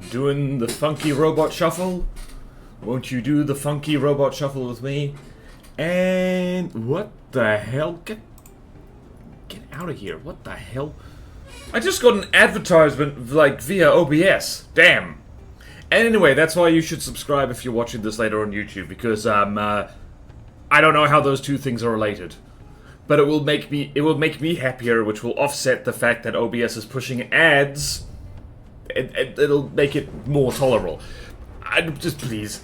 doing the funky robot shuffle. Won't you do the funky robot shuffle with me? And what the hell? Get out of here. What the hell? I just got an advertisement, like, via OBS. Damn. And anyway, that's why you should subscribe if you're watching this later on YouTube, because, I don't know how those two things are related. But it will make me happier, which will offset the fact that OBS is pushing ads. It'll make it more tolerable. Please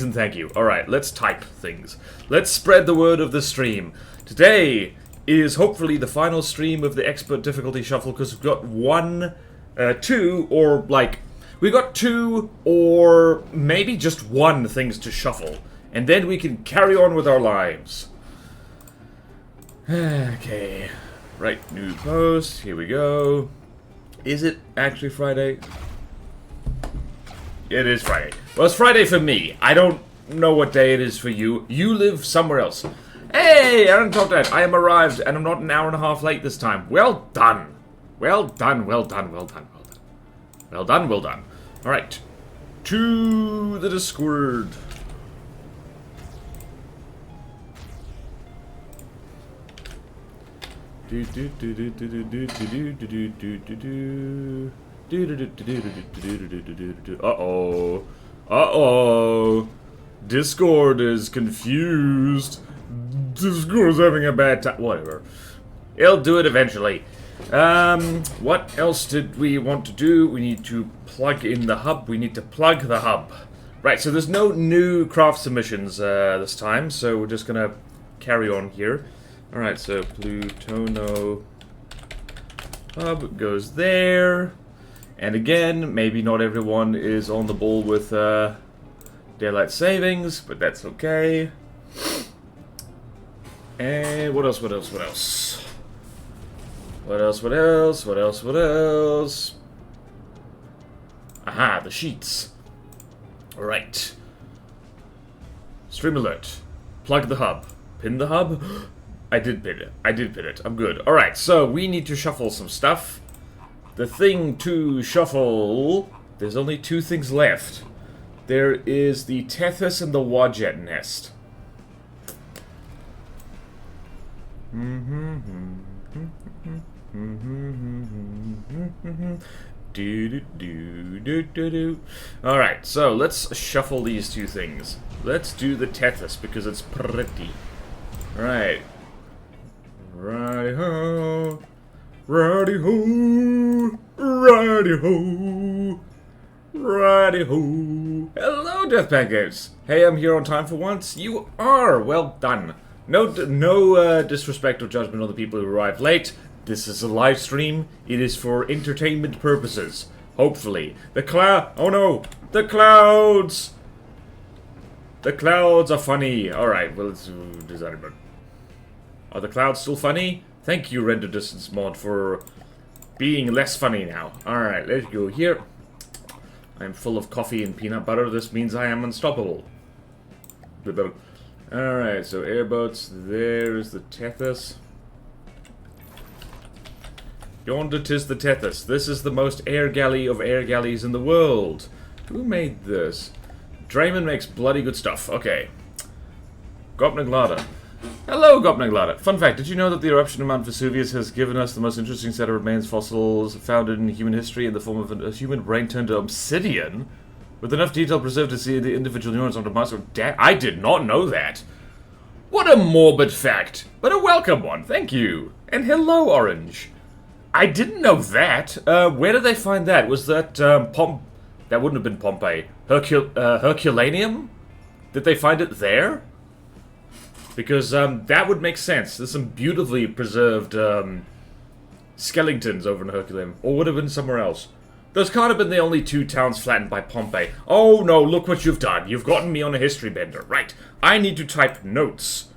and thank you. Alright, let's type things. Let's spread the word of the stream. Today is hopefully the final stream of the expert difficulty shuffle, because we've got we got two or maybe just one things to shuffle. And then we can carry on with our lives. Okay. Right, new post. Here we go. Is it actually Friday? It is Friday. Well, it's Friday for me. I don't know what day it is for you. You live somewhere else. Hey, Aaron Top Dad. I am arrived, and I'm not an hour and a half late this time. Well done. Well done, well done, well done, well done. Well done, well done. Alright. To the Discord. Uh-oh. Uh-oh. Discord is confused. Discord's having a bad time. Whatever. It'll do it eventually. What else did we want to do? We need to plug in the hub. We need to plug the hub. Right, so there's no new craft submissions this time, so we're just gonna carry on here. Alright, so Plutono hub goes there. And again, maybe not everyone is on the ball with daylight savings, but that's okay. And what else, what else, what else? What else, what else, what else, what else? Aha, the sheets. Alright. Stream alert. Plug the hub. Pin the hub? I did pin it. I did pin it. I'm good. Alright, so we need to shuffle some stuff. The thing to shuffle... There's only two things left. There is the Tethys and the Wadjet nest. Alright, so let's shuffle these two things. Let's do the Tethys because it's pretty. Right. Righty-ho. Righty-ho. Righty-ho. Righty-ho. Hello, Death Pancakes. Hey, I'm here on time for once. You are. Well done. No disrespect or judgment on the people who arrived late. This is a live stream. It is for entertainment purposes. Hopefully. Oh no! The clouds! The clouds are funny. Alright, well, let's design it. Are the clouds still funny? Thank you, Render Distance Mod, for being less funny now. Alright, let's go here. I'm full of coffee and peanut butter. This means I am unstoppable. Alright, so airboats. There's the Tethys. Yonder 'tis the Tethys. This is the most air galley of air galleys in the world. Who made this? Draymond makes bloody good stuff. Okay. Gopnaglada. Hello, Gopnaglada. Fun fact, did you know that the eruption of Mount Vesuvius has given us the most interesting set of remains fossils found in human history in the form of a human brain turned to obsidian? With enough detail preserved to see the individual neurons on the muscle. I did not know that. What a morbid fact, but a welcome one. Thank you. And hello, Orange. I didn't know that. Where did they find that? Was that, that wouldn't have been Pompeii. Herculaneum? Did they find it there? Because, that would make sense. There's some beautifully preserved, skeletons over in Herculaneum. Or would have been somewhere else. Those can't have been the only two towns flattened by Pompeii. Oh no, look what you've done. You've gotten me on a history bender. Right. I need to type notes.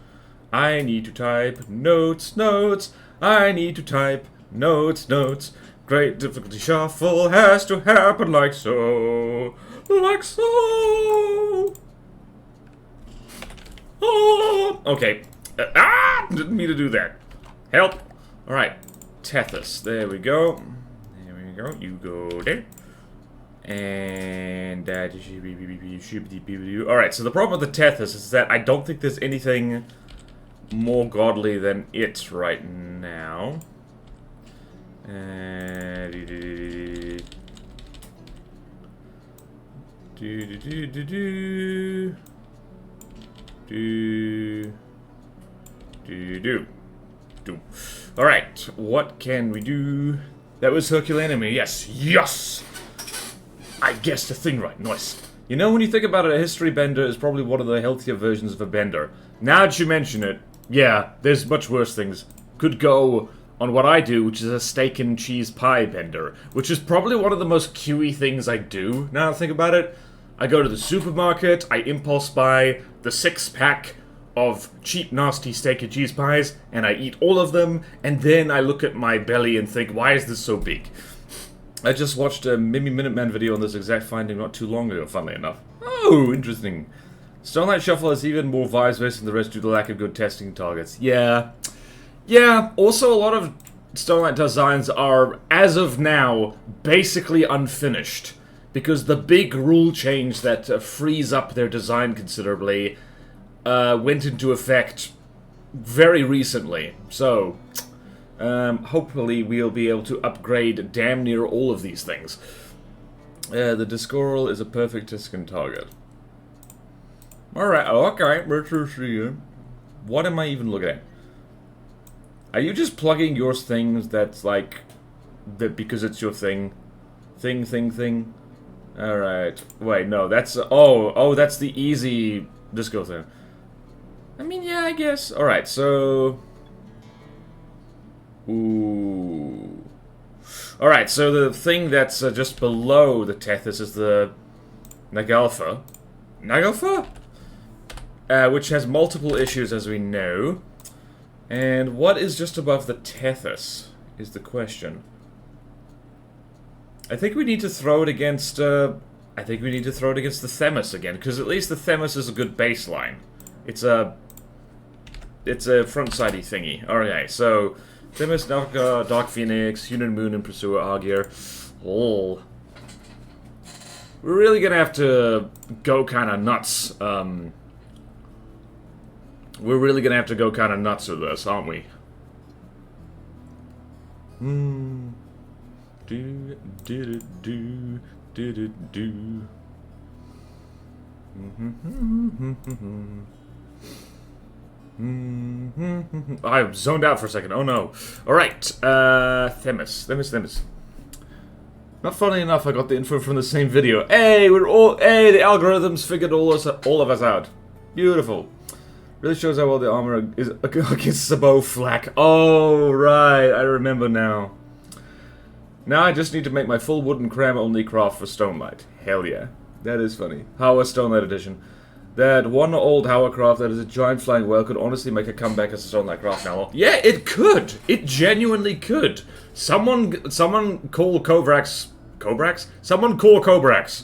I need to type notes. I need to type notes. Great difficulty shuffle has to happen like so. Like so. Oh. Okay. Didn't mean to do that. Help. Alright. Tethys. There we go. There we go. You go there. And that alright, so the problem with the Tethys is that I don't think there's anything more godly than it right now. Alright, what can we do? That was Herculanime, yes. Yes! I guessed the thing right, nice. You know, when you think about it, a history bender is probably one of the healthier versions of a bender. Now that you mention it, yeah, there's much worse things. Could go on what I do, which is a steak and cheese pie bender, which is probably one of the most QE things I do, now that I think about it. I go to the supermarket, I impulse buy the 6-pack of cheap, nasty steak and cheese pies, and I eat all of them, and then I look at my belly and think, why is this so big? I just watched a Mimi Minuteman video on this exact finding not too long ago, funnily enough. Oh, interesting. Starlight Shuffle has even more vibes based on the rest due to lack of good testing targets. Yeah. Yeah, also a lot of Starlight designs are, as of now, basically unfinished. Because the big rule change that frees up their design considerably went into effect very recently. So, hopefully we'll be able to upgrade damn near all of these things. The Discoral is a perfect Tiskin target. Alright, okay, let's see. What am I even looking at? Are you just plugging your things that's like, that because it's your thing? Thing? Alright, wait, no, that's, oh, that's the easy disco thing. I mean, yeah, I guess. Alright, so... Ooh. Alright, so the thing that's just below the Tethys is the Nagalfa. Nagalfa? Which has multiple issues, as we know. And what is just above the Tethys is the question. I think we need to throw it against, the Themis again, because at least the Themis is a good baseline. It's a front-sidey thingy. Okay, so Themis, Dark Phoenix, Hunan Moon, and Pursuer Argeir. Oh. We're really gonna have to go kinda nuts, We're really gonna have to go kinda nuts with this, aren't we? I zoned out for a second. Oh no. Alright. Themis. Not funny enough, I got the info from the same video. Hey, the algorithms figured all of us out. Beautiful. Really shows how well the armor is against Sabot flak. Oh, right. I remember now. Now I just need to make my full wooden cram-only craft for Stonelight. Hell yeah. That is funny. Hauer Stonelight Edition. That one old Hauer craft that is a giant flying whale could honestly make a comeback as a Stonelight craft now. Yeah, it could! It genuinely could! Someone call Kobrax... Kobrax? Someone call Kobrax!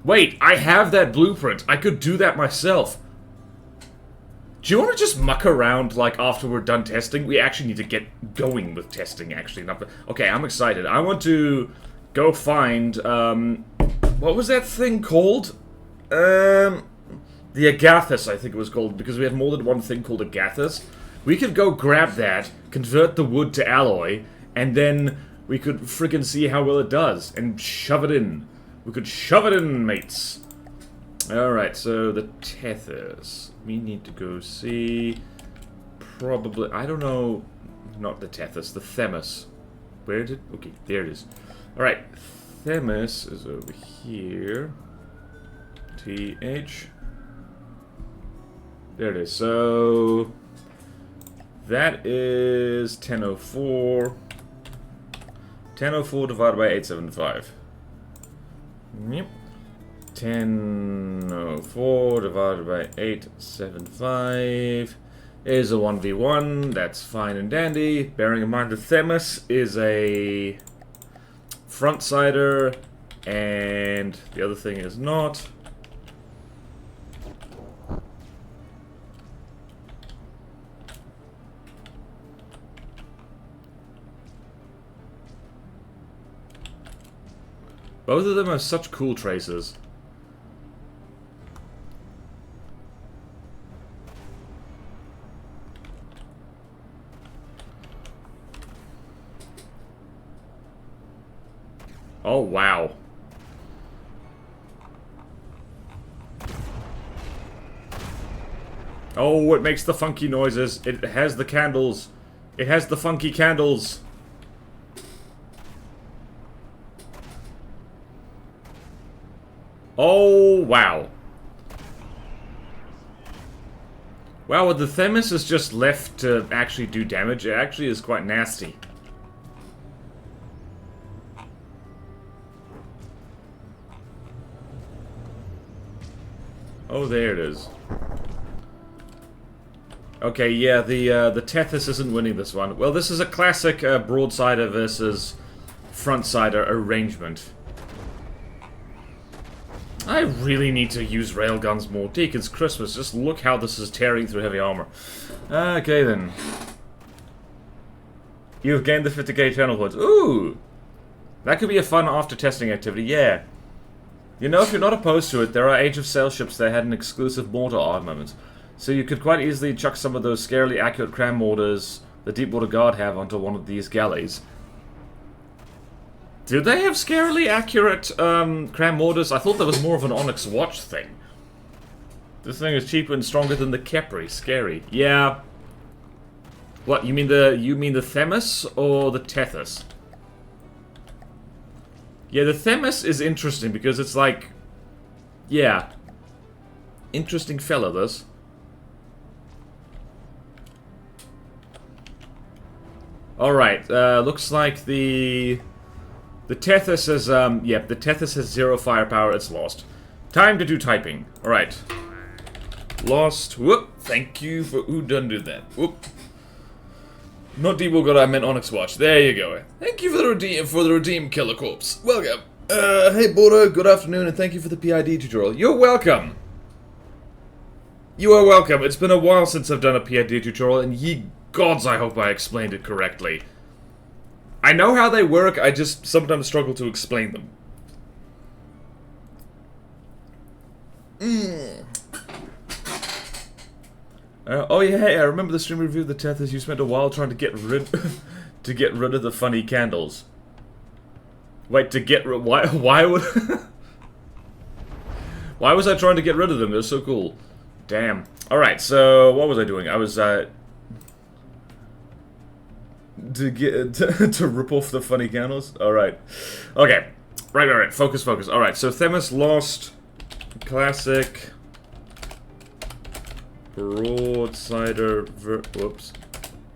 Wait, I have that blueprint. I could do that myself. Do you want to just muck around, like, after we're done testing? We actually need to get going with testing, actually. Okay, I'm excited. I want to go find, what was that thing called? The Agathis, I think it was called, because we had more than one thing called Agathis. We could go grab that, convert the wood to alloy, and then we could friggin' see how well it does, and shove it in. We could shove it in, mates. Alright, so the Tethys. We need to go see... Probably... I don't know... Not the Tethys, the Themis. Where did... Okay, there it is. Alright, Themis is over here. TH. There it is. So... That is 1004. 1004 divided by 875. Yep. 1004 divided by 875 is a 1v1. That's fine and dandy. Bearing in mind the Themis is a front-sider, and the other thing is not. Both of them have such cool traces. Oh, wow. Oh, it makes the funky noises. It has the candles. It has the funky candles. Oh, wow. Wow, the Themis is just left to actually do damage. It actually is quite nasty. Oh, there it is. Okay, yeah, the Tethys isn't winning this one. Well, this is a classic broadsider versus frontsider arrangement. I really need to use railguns more. Deacon's Christmas, just look how this is tearing through heavy armor. Okay, then. You've gained the 50k channel points. Ooh! That could be a fun after-testing activity, yeah. You know, if you're not opposed to it, there are Age of Sail ships that had an exclusive mortar armament. So you could quite easily chuck some of those scarily accurate cram mortars the Deepwater Guard have onto one of these galleys. Do they have scarily accurate cram mortars? I thought that was more of an Onyx Watch thing. This thing is cheaper and stronger than the Capri. Scary. Yeah. What, you mean the Themis or the Tethys? Yeah, the Themis is interesting because it's like... Yeah. Interesting fella, this. Alright, looks like the Tethys is, yep, the Tethys has 0 firepower, it's lost. Time to do typing. Alright. Lost. Whoop. Thank you for who done did that. Whoop. Not Deepwater God, I meant Onyx Watch. There you go. Thank you for the redeem Killer Corpse. Welcome. Hey Boda, good afternoon and thank you for the PID tutorial. You're welcome. You are welcome. It's been a while since I've done a PID tutorial and ye gods I hope I explained it correctly. I know how they work, I just sometimes struggle to explain them. Oh yeah, hey, I remember the stream review of the Tethys. You spent a while trying to get rid of the funny candles. Wait, why would why was I trying to get rid of them? They're so cool. Damn. Alright, so what was I doing? I was to rip off the funny candles? Alright. Okay. Right. Focus. Alright, so Themis lost. Classic. Broadsider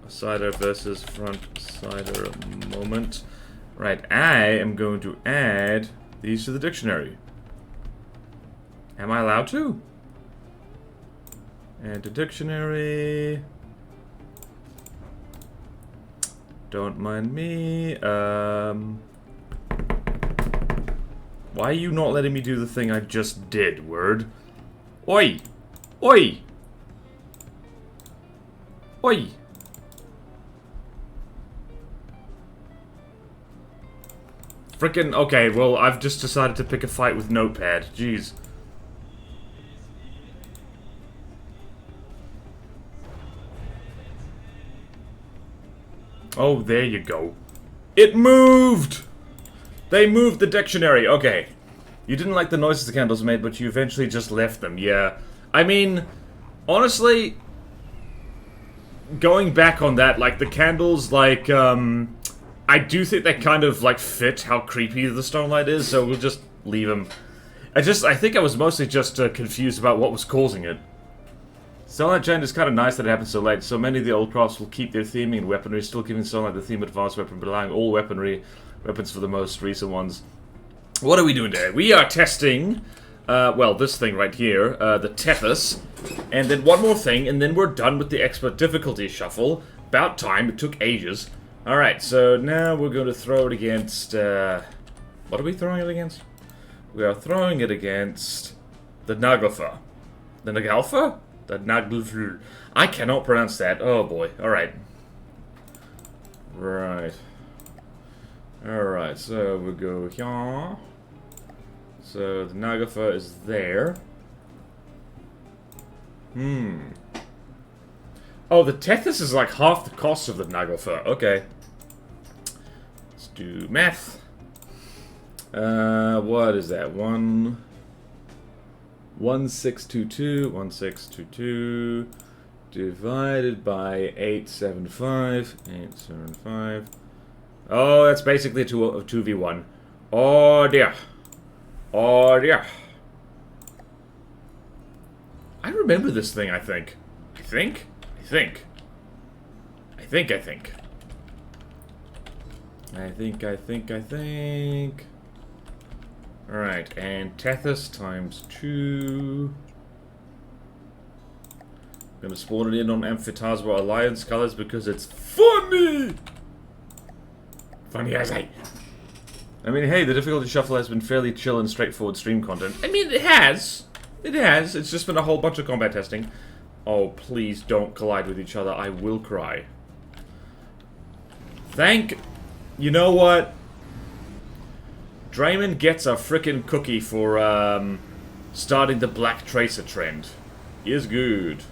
cider versus front-sider moment. Right, I am going to add these to the dictionary. Am I allowed to? Add to dictionary. Don't mind me. Why are you not letting me do the thing I just did, word? Oi! Oi! Oi! Frickin' okay, well, I've just decided to pick a fight with Notepad. Jeez. Oh, there you go. It moved! They moved the dictionary. Okay. You didn't like the noises the candles made, but you eventually just left them. Yeah. I mean, honestly... Going back on that, like, the candles, like, I do think they kind of, like, fit how creepy the Stonelight is, so we'll just leave them. I think I was mostly just confused about what was causing it. Stonelight Giant is kind of nice that it happened so late. So many of the old crafts will keep their theming and weaponry, still giving Stonelight the theme of advanced weapon, but allowing all weapons for the most recent ones. What are we doing today? We are testing... well, this thing right here, the Tethys, and then one more thing, and then we're done with the expert difficulty shuffle. About time, it took ages. Alright, so now we're going to throw it against, what are we throwing it against? We are throwing it against the Naglfa. The Naglfa? The Naglfl. I cannot pronounce that. Oh boy, alright. Right. Alright, so we'll go here. So the Nagafa is there. Oh, the Tethys is like half the cost of the Nagafa. Okay. Let's do math. What is that? 1622 divided by 875. Oh, that's basically a 2v1. Oh dear. Oh dear. I remember this thing, I think. I think. Alright, and Tethys times 2. I'm gonna spawn it in on Amphitasma Alliance colors because it's funny! Funny as I mean, hey, the difficulty shuffle has been fairly chill and straightforward stream content. I mean, it has. It has. It's just been a whole bunch of combat testing. Oh, please don't collide with each other. I will cry. You know what? Draymond gets a frickin' cookie for, starting the Black Tracer trend. Is good.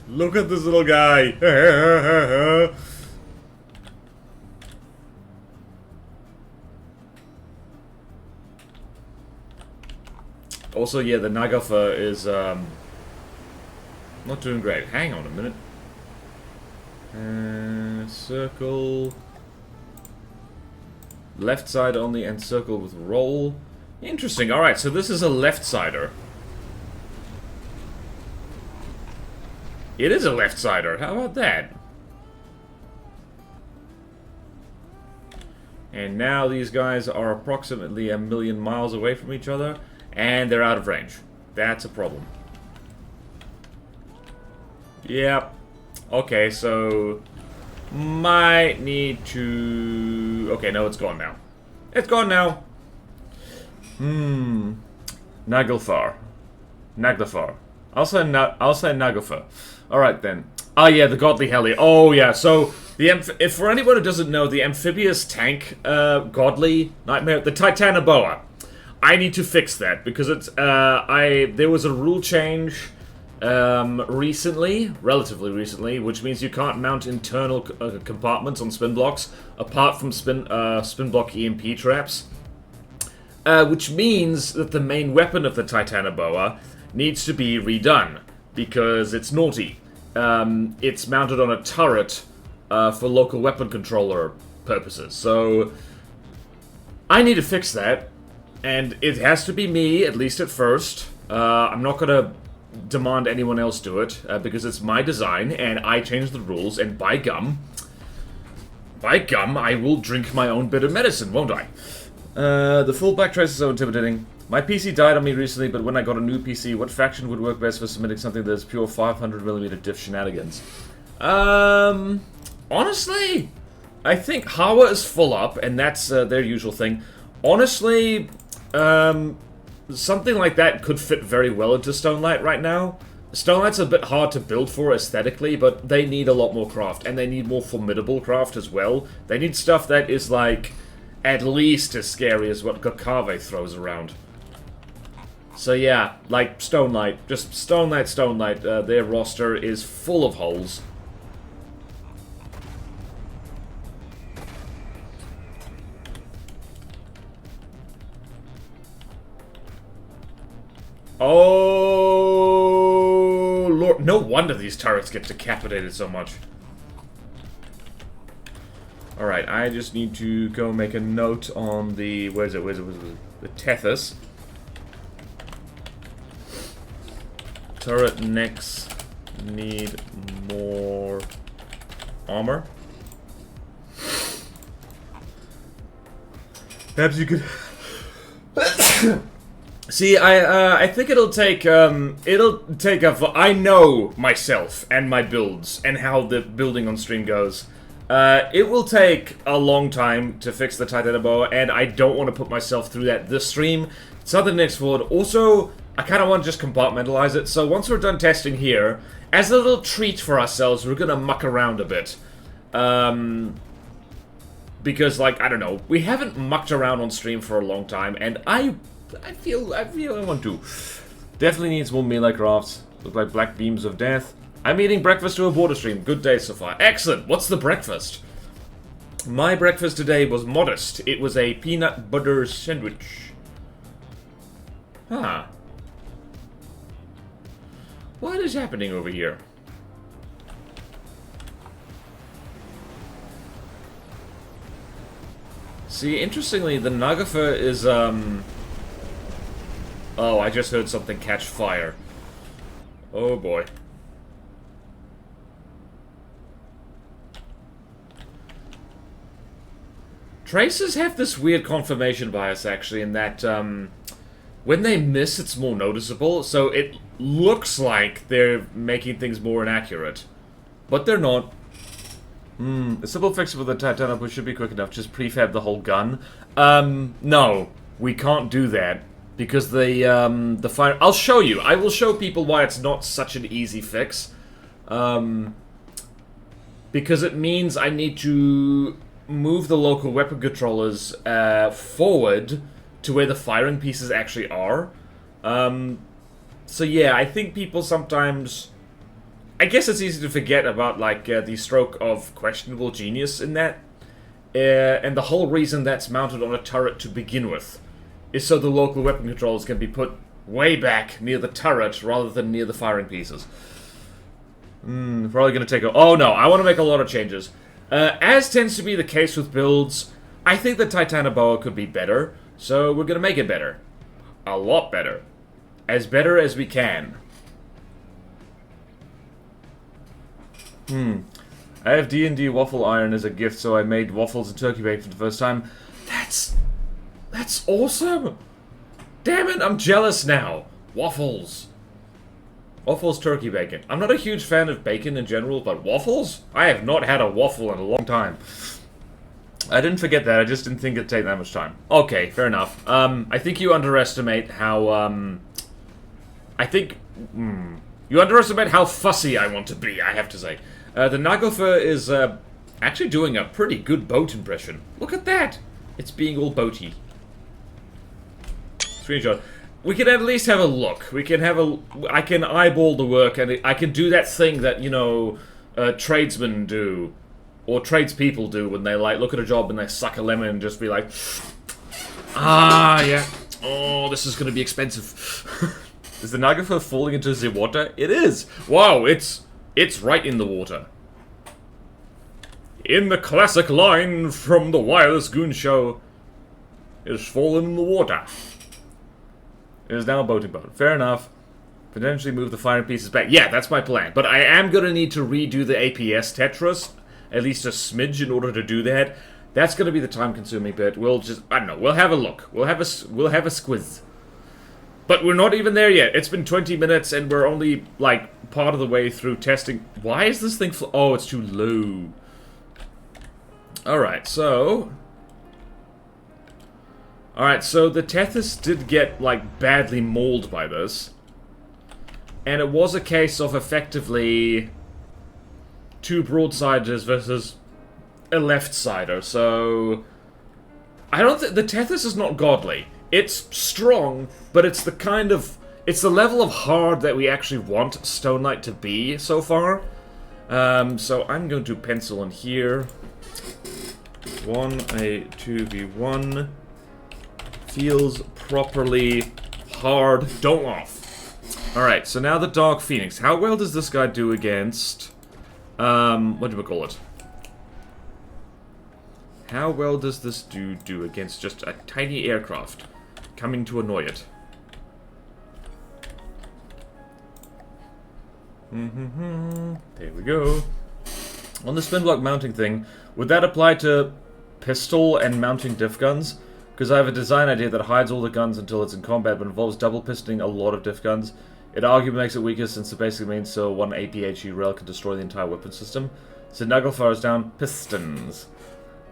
Look at this little guy. Also, yeah, the Nagafa is, not doing great. Hang on a minute. Circle. Left side only and circle with roll. Interesting. Alright, so this is a left-sider. It is a left-sider. How about that? And now these guys are approximately 1,000,000 miles away from each other, and they're out of range. That's a problem. Yep. Okay, so might need to... Okay, no, it's gone now. It's gone now. Naglfar. I'll say Naglfar. Alright then. Ah yeah, the Godly Heli. Oh yeah, so if for anyone who doesn't know, the amphibious tank Godly Nightmare, the Titanoboa. I need to fix that because it's there was a rule change relatively recently, which means you can't mount internal compartments on spin blocks apart from spin block EMP traps. Which means that the main weapon of the Titanoboa needs to be redone because it's naughty. It's mounted on a turret for local weapon controller purposes. So I need to fix that, and it has to be me, at least at first. I'm not gonna demand anyone else do it because it's my design and I change the rules, and by gum, I will drink my own bitter medicine, won't I? The full Black Tracer is so intimidating. My PC died on me recently, but when I got a new PC, what faction would work best for submitting something that's pure 500mm diff shenanigans? Honestly, I think Hawa is full up, and that's their usual thing. Honestly, something like that could fit very well into Stonelight right now. Stonelight's a bit hard to build for aesthetically, but they need a lot more craft, and they need more formidable craft as well. They need stuff that is, like, at least as scary as what Kakave throws around. So yeah, like Stonelight, just Stonelight, their roster is full of holes. Oh, Lord, no wonder these turrets get decapitated so much. Alright, I just need to go make a note on the, where's it? The Tethys. Turret necks need more armor. Perhaps you could... See, I think it'll take I know myself and my builds and how the building on stream goes. It will take a long time to fix the Titanoboa, and I don't want to put myself through that this stream. Something next forward. Also, I kind of want to just compartmentalize it. So once we're done testing here, as a little treat for ourselves, we're going to muck around a bit. Because, like, I don't know, we haven't mucked around on stream for a long time, and I feel I want to. Definitely needs more melee crafts. Look like black beams of death. I'm eating breakfast to a border stream. Good day so far. Excellent. What's the breakfast? My breakfast today was modest. It was a peanut butter sandwich. Huh. What is happening over here? See, interestingly, the Nagafa is, Oh, I just heard something catch fire. Oh, boy. Traces have this weird confirmation bias, actually, in that, when they miss, it's more noticeable, so it looks like they're making things more inaccurate. But they're not. A simple fix with the Titanic push should be quick enough. Just prefab the whole gun. No. We can't do that. Because the fire... I'll show you. I will show people why it's not such an easy fix. Because it means I need to move the local weapon controllers forward to where the firing pieces actually are. So yeah, I think people sometimes... I guess it's easy to forget about, like, the stroke of questionable genius in that. And the whole reason that's mounted on a turret to begin with is so the local weapon controls can be put way back near the turret rather than near the firing pieces. Probably gonna take a... Oh no, I want to make a lot of changes. As tends to be the case with builds, I think the Titanoboa could be better, so we're gonna make it better. A lot better. As better as we can. I have D&D waffle iron as a gift, so I made waffles and turkey bacon for the first time. That's awesome! Damn it, I'm jealous now. Waffles. Waffles, turkey bacon. I'm not a huge fan of bacon in general, but waffles? I have not had a waffle in a long time. I didn't forget that, I just didn't think it'd take that much time. Okay, fair enough. I think you underestimate how, you underestimate how fussy I want to be, I have to say. The Nagofa is, actually doing a pretty good boat impression. Look at that! It's being all boaty. Screenshot. We can at least have a look. We can have a... I can eyeball the work, and I can do that thing that, you know, tradesmen do. Or tradespeople do when they, like, look at a job and they suck a lemon and just be like... Ah, yeah. Oh, this is gonna be expensive. Is the Nagafa falling into the water? It is! Wow, it's right in the water. In the classic line from the Wireless Goon Show, it has fallen in the water. It is now a boating boat. Fair enough. Potentially move the firing pieces back. Yeah, that's my plan. But I am going to need to redo the APS Tetris, at least a smidge in order to do that. That's going to be the time-consuming bit. We'll just, I don't know, we'll have a look. We'll have a squiz. But we're not even there yet. It's been 20 minutes and we're only, like, part of the way through testing. Why is this thing oh, it's too low. Alright, so... Alright, so the Tethys did get, like, badly mauled by this. And it was a case of effectively... 2 broadsiders versus a left-sider, so... I don't think... The Tethys is not godly. It's strong, but it's the kind of... It's the level of hard that we actually want Stone Knight to be so far. So I'm going to pencil in here. 2v1. Feels properly hard. Don't off. Alright, so now the Dark Phoenix. How well does this guy do against... what do we call it? How well does this dude do against just a tiny aircraft coming to annoy it? There we go. On the spin block mounting thing, would that apply to pistol and mounting diff guns? Because I have a design idea that hides all the guns until it's in combat, but involves double pistoning a lot of diff guns. It arguably makes it weaker since it basically means so one APHE rail can destroy the entire weapon system. So Naglfar is down. Pistons.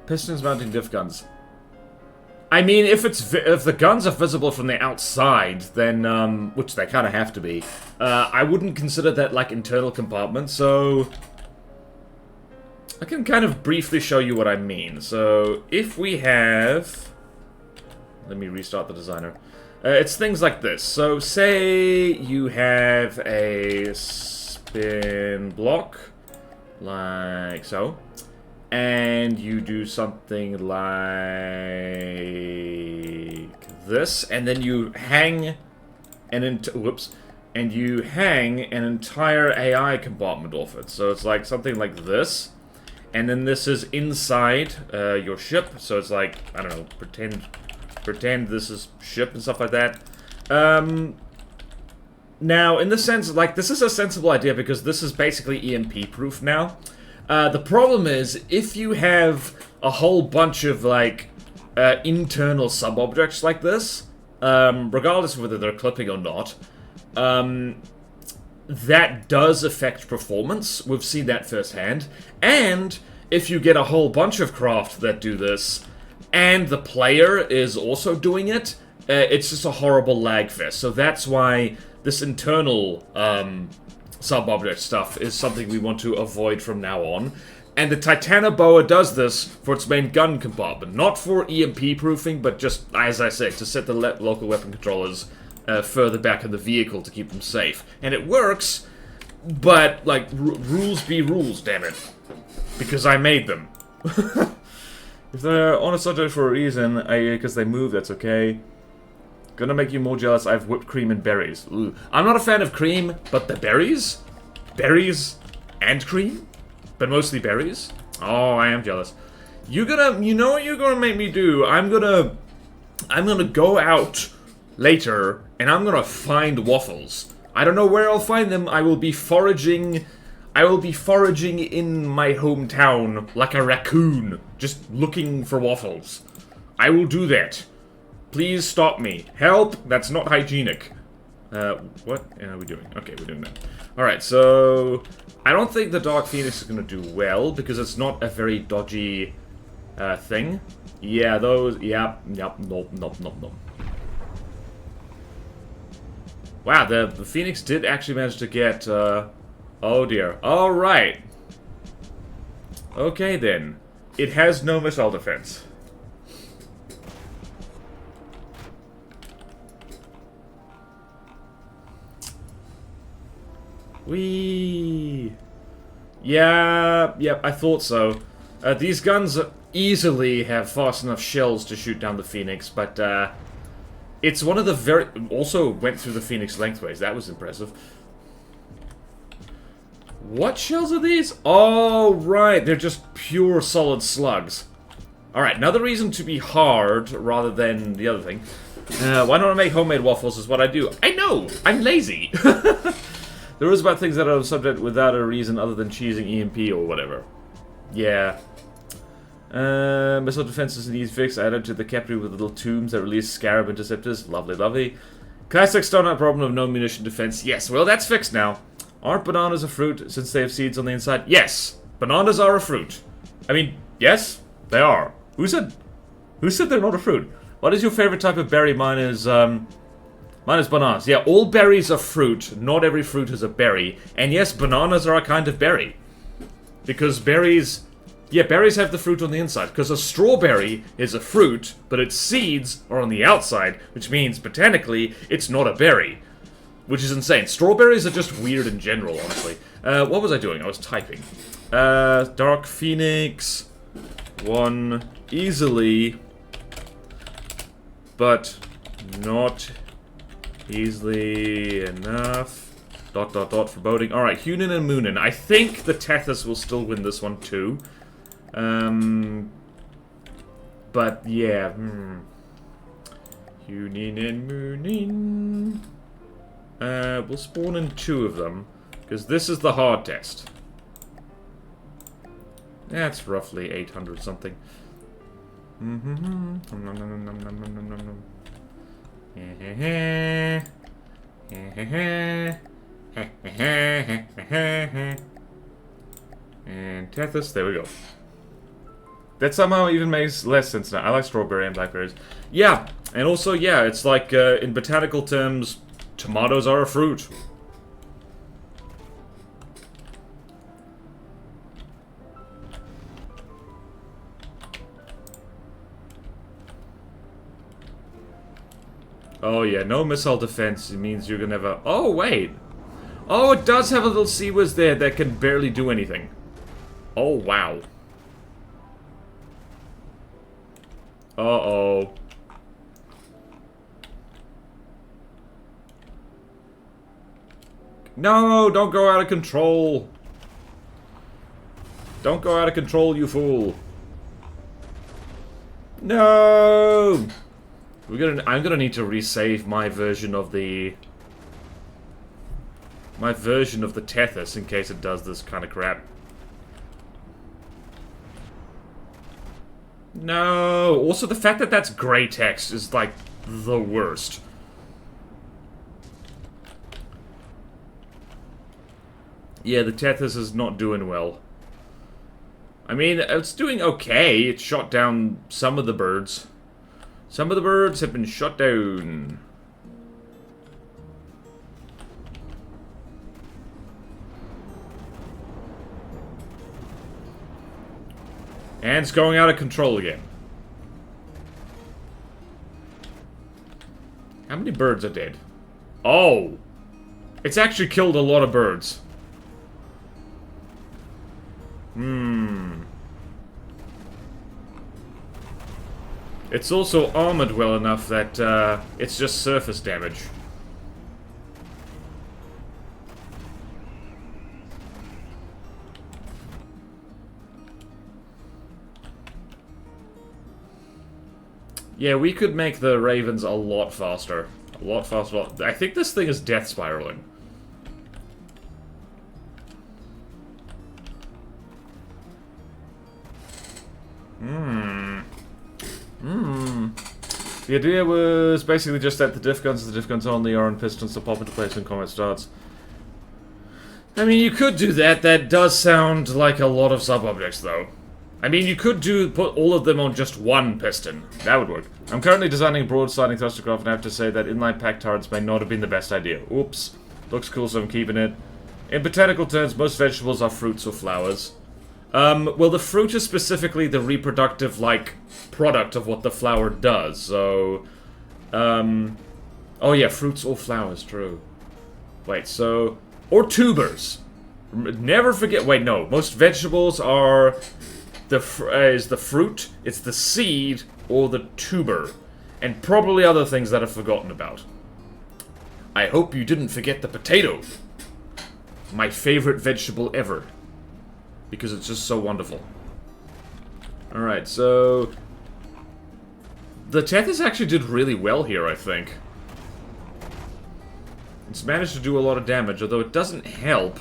Pistons mounting diff guns. I mean, if the guns are visible from the outside, then, which they kind of have to be, I wouldn't consider that, like, internal compartment, so... I can kind of briefly show you what I mean. So, if we have... Let me restart the designer. It's things like this. So, say you have a spin block, like so. And you do something like this, and then you hang and you hang an entire AI compartment off it. So it's like something like this, and then this is inside your ship. So it's like, I don't know, pretend this is ship and stuff like that. Now, in the sense, like, this is a sensible idea because this is basically EMP proof now. The problem is, if you have a whole bunch of, like, internal sub-objects like this, regardless of whether they're clipping or not, that does affect performance. We've seen that firsthand. And if you get a whole bunch of craft that do this, and the player is also doing it, it's just a horrible lag fest. So that's why this internal, sub-object stuff is something we want to avoid from now on. And the Titanoboa does this for its main gun compartment. Not for EMP proofing, but just, as I said, to set the local weapon controllers further back in the vehicle to keep them safe. And it works, but, like, rules be rules, damn it. Because I made them. If they're on a subject for a reason, because they move, that's okay. Gonna make you more jealous, I have whipped cream and berries. Ooh. I'm not a fan of cream, but the berries? Berries and cream? But mostly berries? Oh, I am jealous. You know what you're gonna make me do? I'm gonna go out later, and I'm gonna find waffles. I don't know where I'll find them. I will be foraging in my hometown like a raccoon, just looking for waffles. I will do that. Please stop me. Help! That's not hygienic. What are we doing? Okay, we're doing that. Alright, so... I don't think the Dark Phoenix is going to do well, because it's not a very dodgy thing. Yeah, those... Yep, nope. Wow, the Phoenix did actually manage to get... oh dear. Alright. Okay then. It has no missile defense. Whee! Yeah, yep, I thought so. These guns easily have fast enough shells to shoot down the Phoenix, but it's one of the very... Also went through the Phoenix lengthways, that was impressive. What shells are these? Oh, right, they're just pure solid slugs. Alright, another reason to be hard rather than the other thing. Why don't I make homemade waffles is what I do. I know! I'm lazy! There is about things that are subject without a reason other than cheesing EMP or whatever. Yeah. Missile defense is an easy fix. Added to the Capri with little tombs that release scarab interceptors. Lovely, lovely. Classic Star Nut problem of no munition defense. Yes, well that's fixed now. Aren't bananas a fruit since they have seeds on the inside? Yes! Bananas are a fruit. I mean, yes, they are. Who said they're not a fruit? What is your favorite type of berry? Mine is bananas. Yeah, all berries are fruit. Not every fruit is a berry. And yes, bananas are a kind of berry. Because berries... Yeah, berries have the fruit on the inside. Because a strawberry is a fruit, but its seeds are on the outside, which means, botanically, it's not a berry. Which is insane. Strawberries are just weird in general, honestly. What was I doing? I was typing. Dark Phoenix. One easily. But not easily enough. ... foreboding. Alright, Hunin and Moonin. I think the Tethys will still win this one too. But yeah. Hunin and Moonin. We'll spawn in 2 of them, because this is the hard test. That's roughly 800 something. And Tethys, there we go. That somehow even makes less sense now. I like strawberry and blackberries. Yeah, and also, yeah, it's like, in botanical terms, tomatoes are a fruit. Oh yeah, no missile defense. It means you're gonna have a... Oh, wait! Oh, it does have a little Sea-Whiz there that can barely do anything. Oh, wow. Uh-oh. No, don't go out of control. Don't go out of control, you fool. No! I'm gonna need to resave my version of the... My version of the Tethys in case it does this kind of crap. No! Also, the fact that that's grey text is, like, the worst. Yeah, the Tethys is not doing well. I mean, it's doing okay. It shot down some of the birds. Some of the birds have been shot down. And it's going out of control again. How many birds are dead? Oh! It's actually killed a lot of birds. It's also armored well enough that, it's just surface damage. Yeah, we could make the ravens a lot faster. A lot faster. I think this thing is death spiraling. The idea was basically just that the diff guns only are on pistons to pop into place when combat starts. I mean, you could do that. That does sound like a lot of sub-objects, though. I mean, you could put all of them on just one piston. That would work. I'm currently designing a broad-sliding thrustercraft, and I have to say that inline pack turrets may not have been the best idea. Oops. Looks cool, so I'm keeping it. In botanical terms, most vegetables are fruits or flowers. Well, the fruit is specifically the reproductive, like, product of what the flower does, so... Oh yeah, fruits or flowers, true. Wait, so... Or tubers. Never forget... Wait, no. Most vegetables are... is the fruit, it's the seed, or the tuber. And probably other things that I've forgotten about. I hope you didn't forget the potato. My favorite vegetable ever. Because it's just so wonderful. Alright, so... The Tethys actually did really well here, I think. It's managed to do a lot of damage, although it doesn't help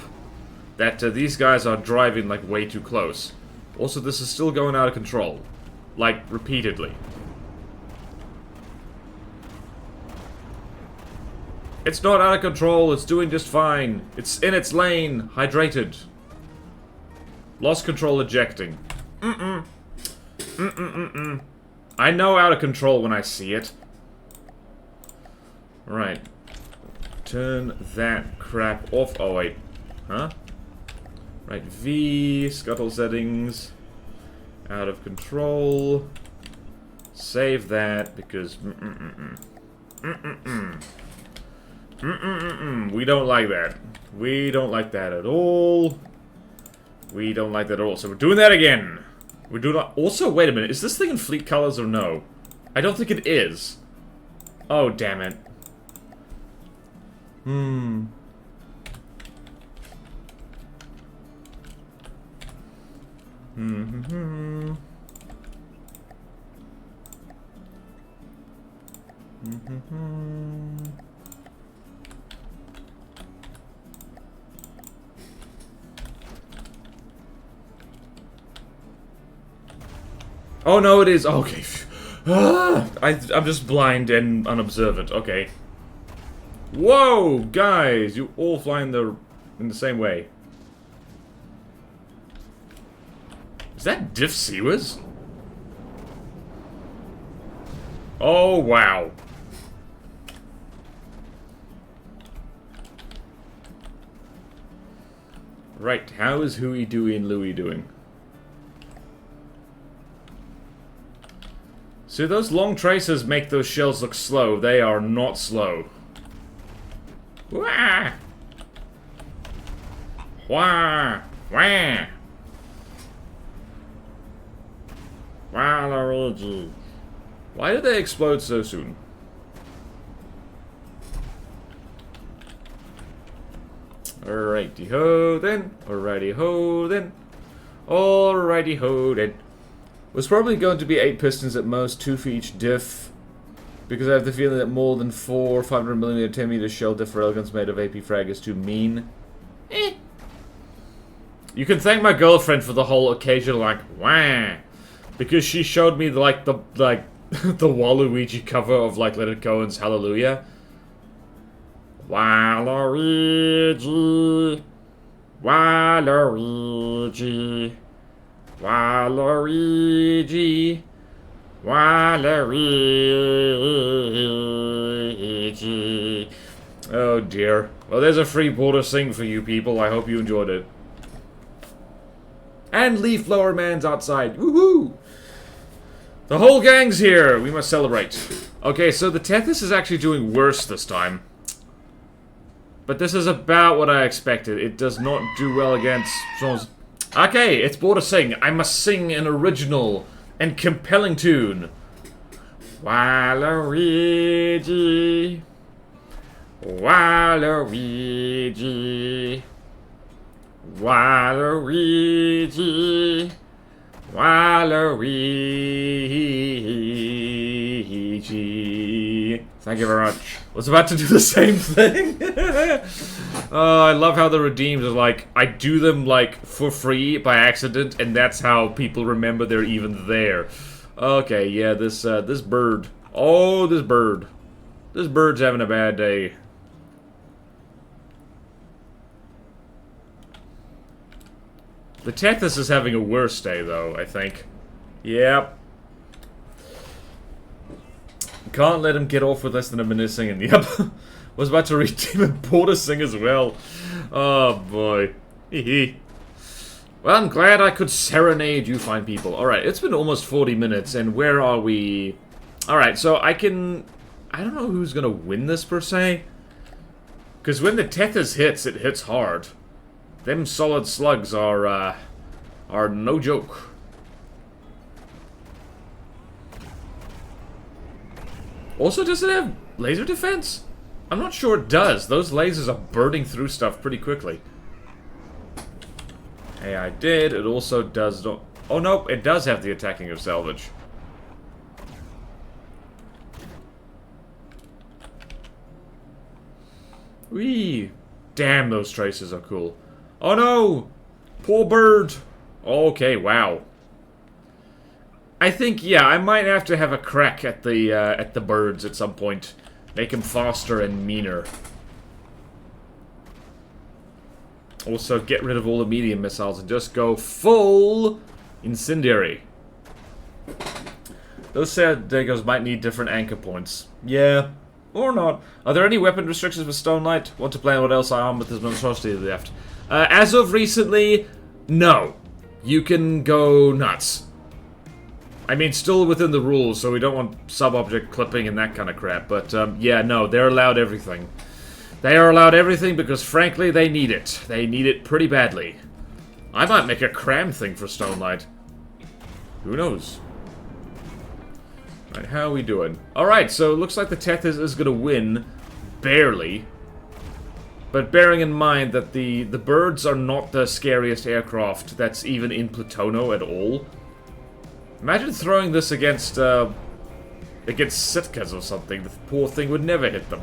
that these guys are driving, like, way too close. Also, this is still going out of control. Like, repeatedly. It's not out of control, it's doing just fine. It's in its lane, hydrated. Lost control ejecting. I know out of control when I see it. Right. Turn that crap off. Oh, wait. Huh? Right, V, scuttle settings. Out of control. Save that, because... We don't like that. We don't like that at all. We don't like that at all. So we're doing that again. We do not... Also, wait a minute. Is this thing in fleet colors or no? I don't think it is. Oh, damn it. Oh, no, it is. Okay. I'm just blind and unobservant. Okay. Whoa, guys! You all fly in the same way. Is that Diff Sea-Whiz? Oh, wow. Right, how is Huey, Dewey, and Louie doing? See, those long traces make those shells look slow. They are not slow. Wah! Wah! Wah! Waluigi. Why did they explode so soon? Alrighty ho then. Alrighty ho then. Alrighty ho then. Was probably going to be 8 pistons at most, 2 for each diff. Because I have the feeling that more than 4 500mm 10mm shell diff railguns made of AP frag is too mean. Eh. You can thank my girlfriend for the whole occasional like wah, because she showed me like the the Waluigi cover of like Leonard Cohen's Hallelujah. Waluigi, Waluigi, Waluigi, Waluigi. Oh dear. Well, there's a free border sing for you people. I hope you enjoyed it. And Leaf Blower Man's outside. Woohoo! The whole gang's here. We must celebrate. Okay, so the Tethys is actually doing worse this time. But this is about what I expected. It does not do well against... Okay, it's border sing. I must sing an original and compelling tune. Waluigi, Waluigi, Waluigi, Waluigi. Thank you very much. Was about to do the same thing. Oh, I love how the redeems are like, I do them like for free by accident, and that's how people remember they're even there. Okay, yeah, this bird. Oh, this bird. This bird's having a bad day. The Tethys is having a worse day, though, I think. Yep. Can't let him get off with less than a minute singing. Yep. Was about to read Team and Porter sing as well. Oh, boy. Hehe. Well, I'm glad I could serenade you fine people. Alright, it's been almost 40 minutes, and where are we? Alright, so I don't know who's gonna win this, per se. Because when the Tethys hits, it hits hard. Them solid slugs are no joke. Also, does it have laser defense? I'm not sure it does. Those lasers are burning through stuff pretty quickly. Hey, I did. It also does not... Oh, nope. It does have the attacking of salvage. Whee! Damn, those traces are cool. Oh, no! Poor bird! Okay, wow. I think, yeah, I might have to have a crack at the birds at some point. Make them faster and meaner. Also, get rid of all the medium missiles and just go full incendiary. Those Sadegos might need different anchor points. Yeah. Or not. Are there any weapon restrictions with Stone Knight? Want to plan what else I arm with this monstrosity left? As of recently, no. You can go nuts. I mean, still within the rules, so we don't want sub-object clipping and that kind of crap. But, yeah, no, they're allowed everything. They are allowed everything because, frankly, they need it. They need it pretty badly. I might make a cram thing for Stone Knight. Who knows? Right, how are we doing? Alright, so it looks like the Tethys is going to win. Barely. But bearing in mind that the birds are not the scariest aircraft that's even in Plutono at all. Imagine throwing this against Sitkas or something. The poor thing would never hit them.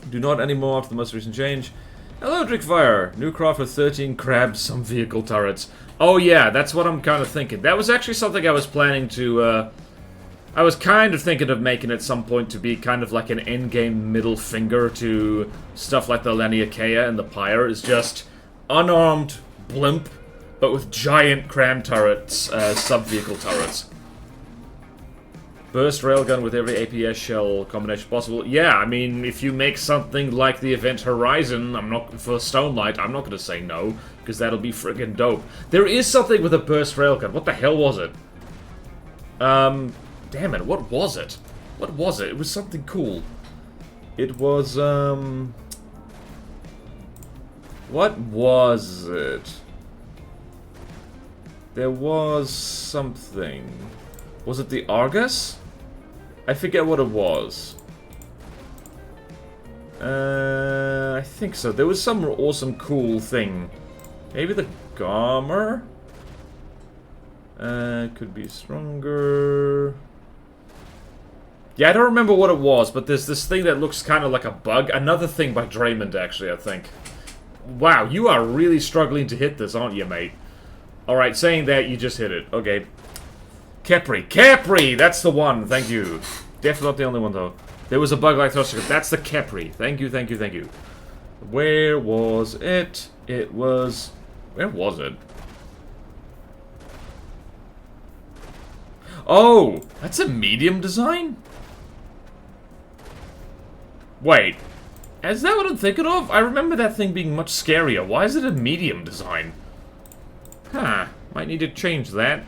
Do not anymore after the most recent change. Hello, Drickfire. New craft with 13 crabs, some vehicle turrets. Oh yeah, that's what I'm kind of thinking. That was actually something I was planning to, I was kind of thinking of making at some point to be kind of like an endgame middle finger to stuff like the Laniakea and the Pyre, is just unarmed blimp, but with giant cram turrets, sub-vehicle turrets. Burst railgun with every APS shell combination possible. Yeah, I mean, if you make something like the Event Horizon, for Stonelight, I'm not gonna say no, because that'll be friggin' dope. There is something with a burst railgun. What the hell was it? Damn it, what was it? What was it? It was something cool. It was, what was it? There was something. Was it the Argus? I forget what it was. I think so. There was some awesome cool thing. Maybe the Gomer? Could be stronger. Yeah, I don't remember what it was, but there's this thing that looks kind of like a bug. Another thing by Draymond, actually, I think. Wow, you are really struggling to hit this, aren't you, mate? Alright, saying that, you just hit it. Okay. Capri! Capri! That's the one, thank you. Definitely not the only one, though. There was a bug like thruster. That's the Capri. Thank you, thank you, thank you. Where was it? It was... Where was it? Oh! That's a medium design? Wait. Is that what I'm thinking of? I remember that thing being much scarier. Why is it a medium design? Huh. Might need to change that.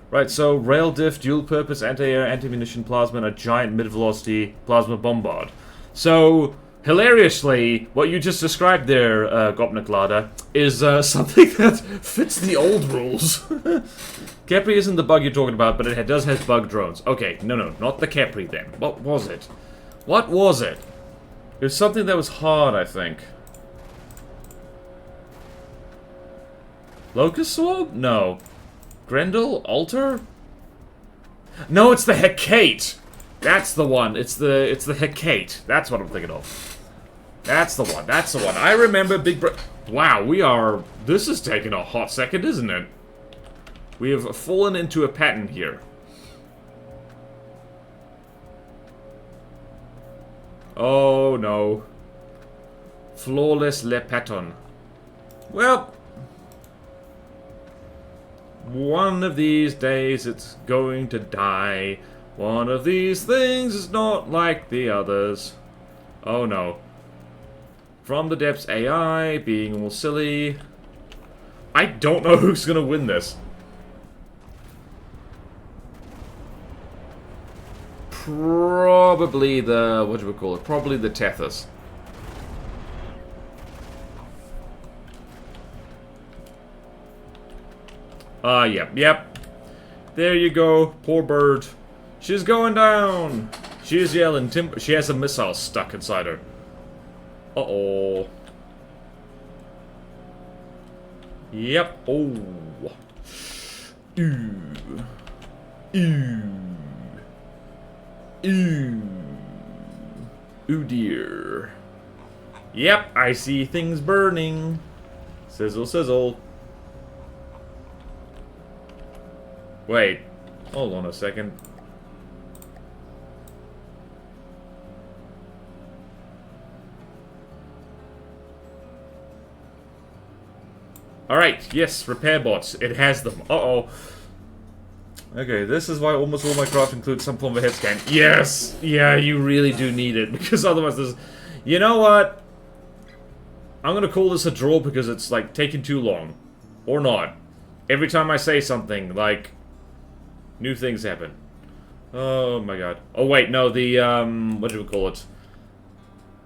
Right, so rail diff, dual purpose, anti-air, anti-munition plasma, and a giant mid-velocity plasma bombard. So, hilariously, what you just described there, Gopniklada, is something that fits the old rules. Capri isn't the bug you're talking about, but it does have bug drones. Okay, no, not the Capri then. What was it? What was it? It was something that was hard, I think. Locust Sword? No. Grendel? Altar? No, it's the Hecate! That's the one. It's the Hecate. That's what I'm thinking of. That's the one. That's the one. I remember Big Bro... Wow, we are... This is taking a hot second, isn't it? We have fallen into a pattern here. Oh, no. Flawless Le Paton. Well... One of these days it's going to die. One of these things is not like the others. Oh no. From the depths AI, being all silly. I don't know who's gonna win this. Probably the... what do we call it? Probably the Tethys. Yep. There you go, poor bird. She's going down. She's yelling timber. She has a missile stuck inside her. Uh-oh. Yep. Oh. Ooh. Ooh. Ooh. Ooh dear. Yep, I see things burning. Sizzle, sizzle. Wait, hold on a second. Alright, yes, repair bots. It has them. Uh-oh. Okay, this is why almost all my craft includes some form of head scan. Yes! Yeah, you really do need it, because otherwise there's... You know what? I'm gonna call this a draw because it's, like, taking too long. Or not. Every time I say something, like... New things happen. Oh my god. Oh wait, no, the, what do we call it?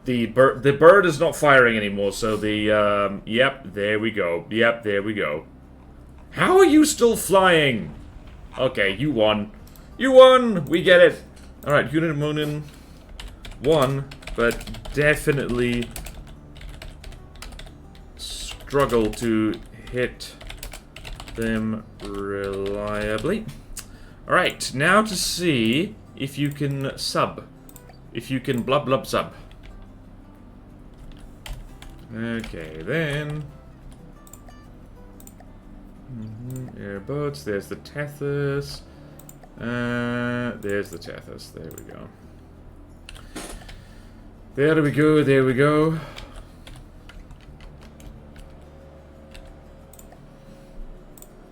The bird is not firing anymore, so the, yep, there we go. Yep, there we go. How are you still flying? Okay, you won. You won! We get it! Alright, unit of Moonin won, but definitely struggle to hit them reliably. Alright, now to see if you can sub. If you can blub blub sub. Okay, then. Airboats, there's the Tethys. There's the Tethys, there we go. There we go, there we go.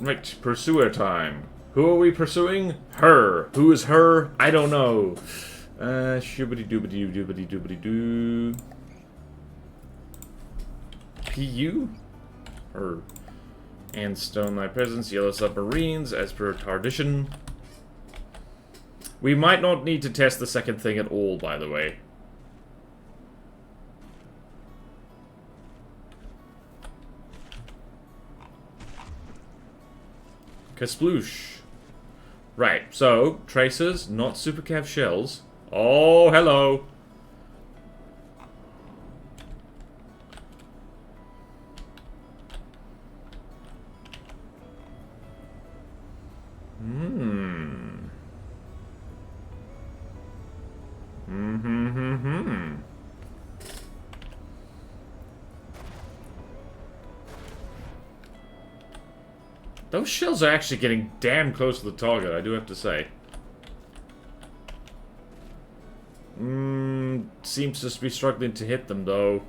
Right, pursuer time. Who are we pursuing? Her. Who is her? I don't know. Shoobity doobity doobity doobity doo. PU? Her. And stone thy presence, yellow submarines, as per tradition. We might not need to test the second thing at all, by the way. Kasploosh. Right, so, tracers, not supercav shells. Oh, hello. Those shells are actually getting damn close to the target, I do have to say. Seems to be struggling to hit them, though.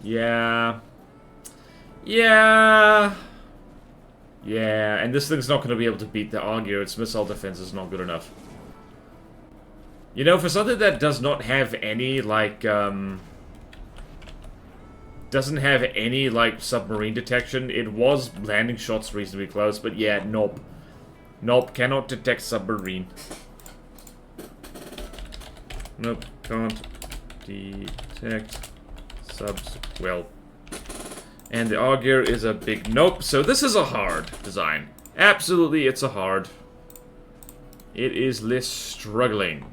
Yeah. Yeah. Yeah, and this thing's not going to be able to beat the Augur. Its missile defense is not good enough. You know, for something that does not have any, like, doesn't have any, like, submarine detection, it was landing shots reasonably close, but yeah, nope. Nope, cannot detect submarine. Nope, can't detect subs. Well. And the Augur is a big nope, so this is a hard design. Absolutely, it's a hard. It is less struggling.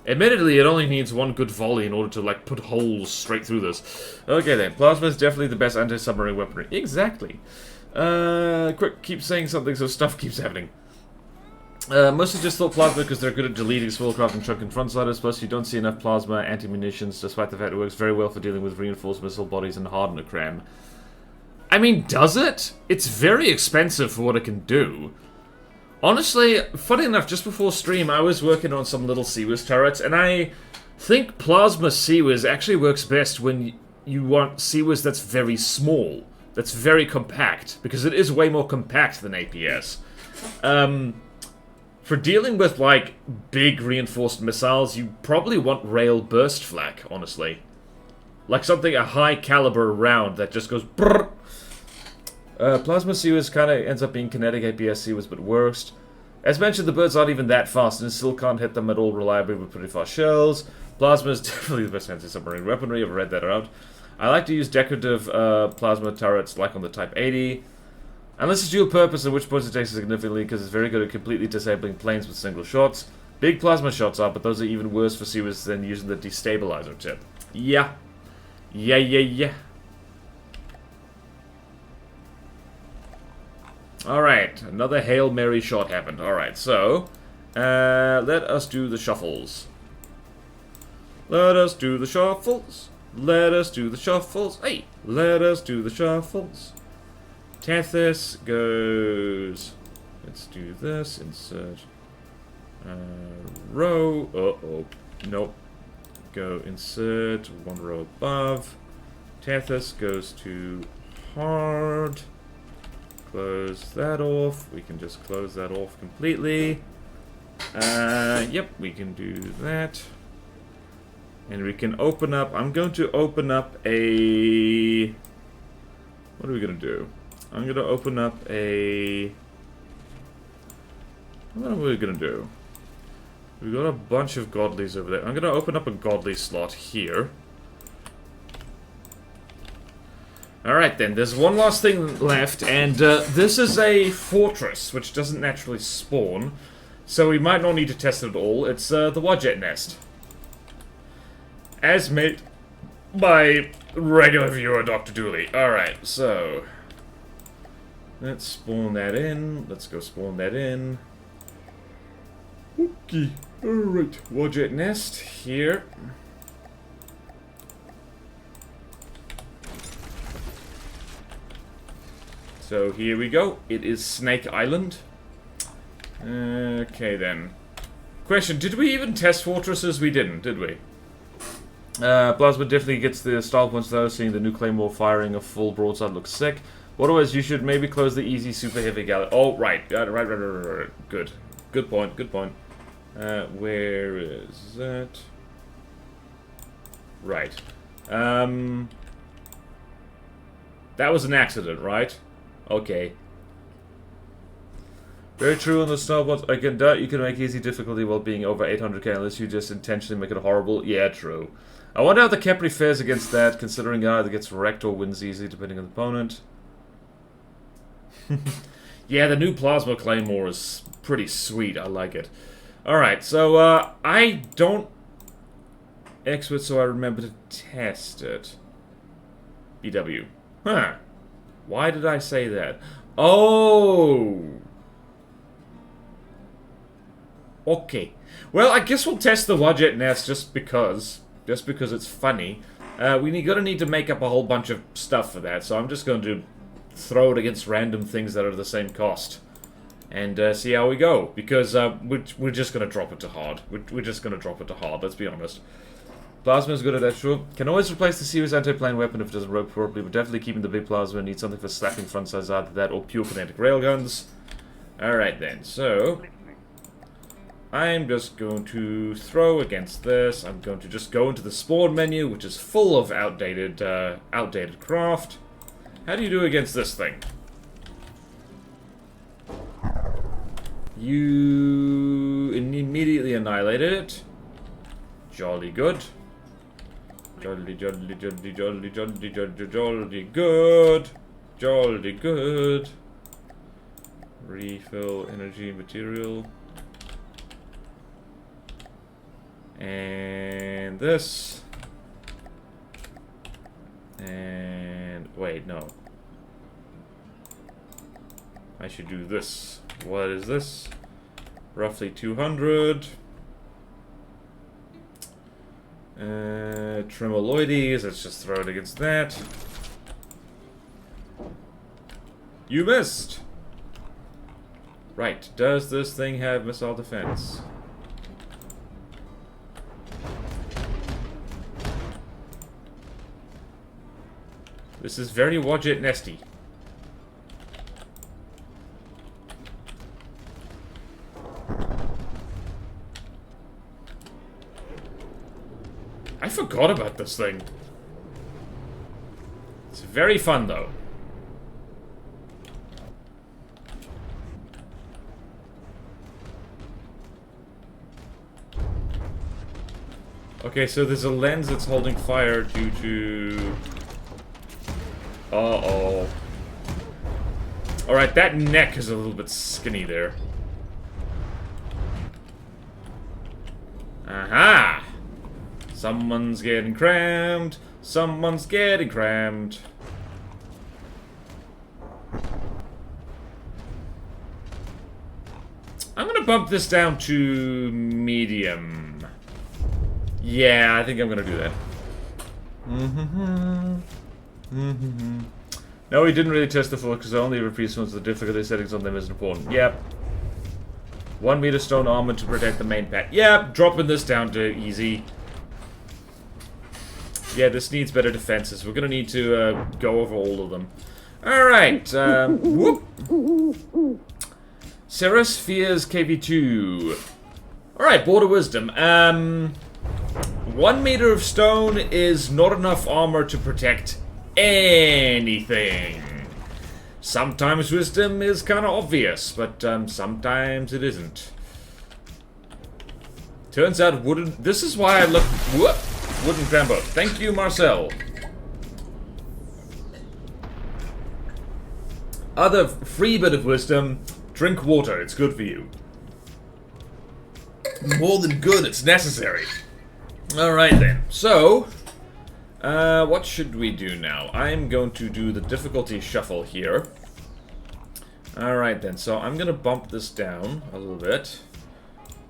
Admittedly, it only needs one good volley in order to, like, put holes straight through this. Okay then, plasma is definitely the best anti-submarine weaponry. Exactly. Quick, keep saying something so stuff keeps happening. Mostly just thought plasma because they're good at deleting smallcraft and chunk and frontsiders, plus you don't see enough plasma anti-munitions, despite the fact it works very well for dealing with reinforced missile bodies and hardener cram. I mean, does it? It's very expensive for what it can do. Honestly, funny enough, just before stream, I was working on some little Seawiz turrets, and I think plasma Seawiz actually works best when you want Seawiz that's very small, that's very compact, because it is way more compact than APS. For dealing with, like, big reinforced missiles, you probably want rail burst flak, honestly. Like something, a high caliber round that just goes brrr. Plasma Seawiz kind of ends up being kinetic APS Seawiz, but worst. As mentioned, the birds aren't even that fast, and it still can't hit them at all reliably with pretty fast shells. Plasma is definitely the best anti-submarine weaponry, I've read that out. I like to use decorative plasma turrets, like on the Type 80. Unless it's dual purpose, in which point it takes significantly, because it's very good at completely disabling planes with single shots. Big plasma shots are, but those are even worse for Seawiz than using the destabilizer tip. Yeah. Yeah. Alright, another Hail Mary shot happened. Alright, so, let us do the shuffles. Let us do the shuffles. Let us do the shuffles. Hey, let us do the shuffles. Tethys goes. Let's do this. Insert. Row. Uh-oh. Nope. Go insert one row above. Tethys goes to hard. Close that off. We can just close that off completely. Yep, we can do that. And we can open up. I'm going to open up a. What are we going to do? I'm going to open up a. What are we going to do? We've got a bunch of godlies over there. I'm going to open up a godly slot here. Alright then, there's one last thing left, and this is a fortress, which doesn't naturally spawn, so we might not need to test it at all. It's the Wadjet Nest. As made by regular viewer Dr. Dooley. Alright, so let's spawn that in. Let's go spawn that in. Okay, alright. Wadjet Nest here. So here we go. It is Snake Island. Okay then. Question, did we even test fortresses? We didn't, did we? Plasma definitely gets the style points though, seeing the new Claymore firing a full broadside looks sick. Otherwise, you should maybe close the easy super heavy galley. Oh, right. Right. Good. Good point. Good point. Where is that? Right. That was an accident, right? Okay. Very true on the snowboards. I can doubt you can make easy difficulty while being over 800k unless you just intentionally make it horrible. Yeah, true. I wonder how the Capri fares against that, considering it either gets wrecked or wins easily depending on the opponent. Yeah, the new Plasma Claymore is pretty sweet. I like it. Alright, so, I don't expert, so I remember to test it. BW. Huh. Why did I say that? Oh! Okay. Well, I guess we'll test the Wadjet Nest just because it's funny. We gotta need to make up a whole bunch of stuff for that, so I'm just going to throw it against random things that are the same cost. And see how we go. Because we're just gonna drop it to hard. We're just gonna drop it to hard, let's be honest. Plasma is good at that, sure. Can always replace the serious anti-plane weapon if it doesn't work properly, but definitely keeping the big plasma. Need something for slapping front sides, either that or pure kinetic railguns. Alright then, so I'm just going to throw against this. I'm going to just go into the spawn menu, which is full of outdated craft. How do you do against this thing? You immediately annihilated it. Jolly good. Jolly good. Jolly good. Refill energy material. And this. And wait, no. I should do this. What is this? Roughly 200. Tremoloides, let's just throw it against that. You missed! Right, does this thing have missile defense? This is very Wadjet Nesty. I forgot about this thing. It's very fun, though. Okay, so there's a lens that's holding fire due to... Uh-oh. Alright, that neck is a little bit skinny there. Aha! Someone's getting crammed. Someone's getting crammed. I'm gonna bump this down to medium. Yeah, I think I'm gonna do that. No, we didn't really test the full because only repeats once the difficulty settings on them is important. Yep. 1 meter stone armor to protect the main pad. Yep, dropping this down to easy. Yeah, this needs better defenses. We're gonna need to go over all of them. Alright, whoop. Ceres fears KV2. Alright, Border Wisdom. 1 meter of stone is not enough armor to protect anything. Sometimes wisdom is kind of obvious, but sometimes it isn't. Turns out wooden... This is why I look... Whoop! Wooden Crambo. Thank you, Marcel. Other free bit of wisdom. Drink water. It's good for you. More than good. It's necessary. Alright then. So... what should we do now? I'm going to do the difficulty shuffle here. Alright then, so I'm gonna bump this down a little bit.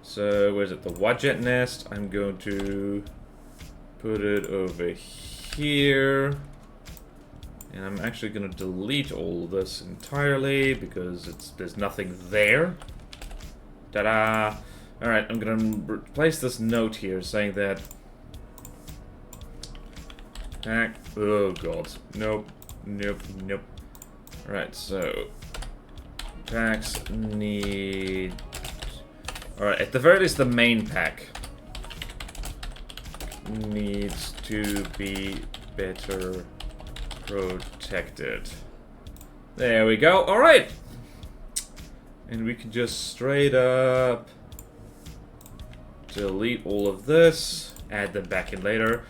So, where's it? The Wadjet Nest. I'm going to put it over here. And I'm actually gonna delete all of this entirely because there's nothing there. Ta-da! Alright, I'm gonna replace this note here saying that... Oh god. Nope. Nope. Nope. Right, so packs need... Alright, at the very least the main pack needs to be better protected. There we go, alright! And we can just straight up delete all of this, add them back in later.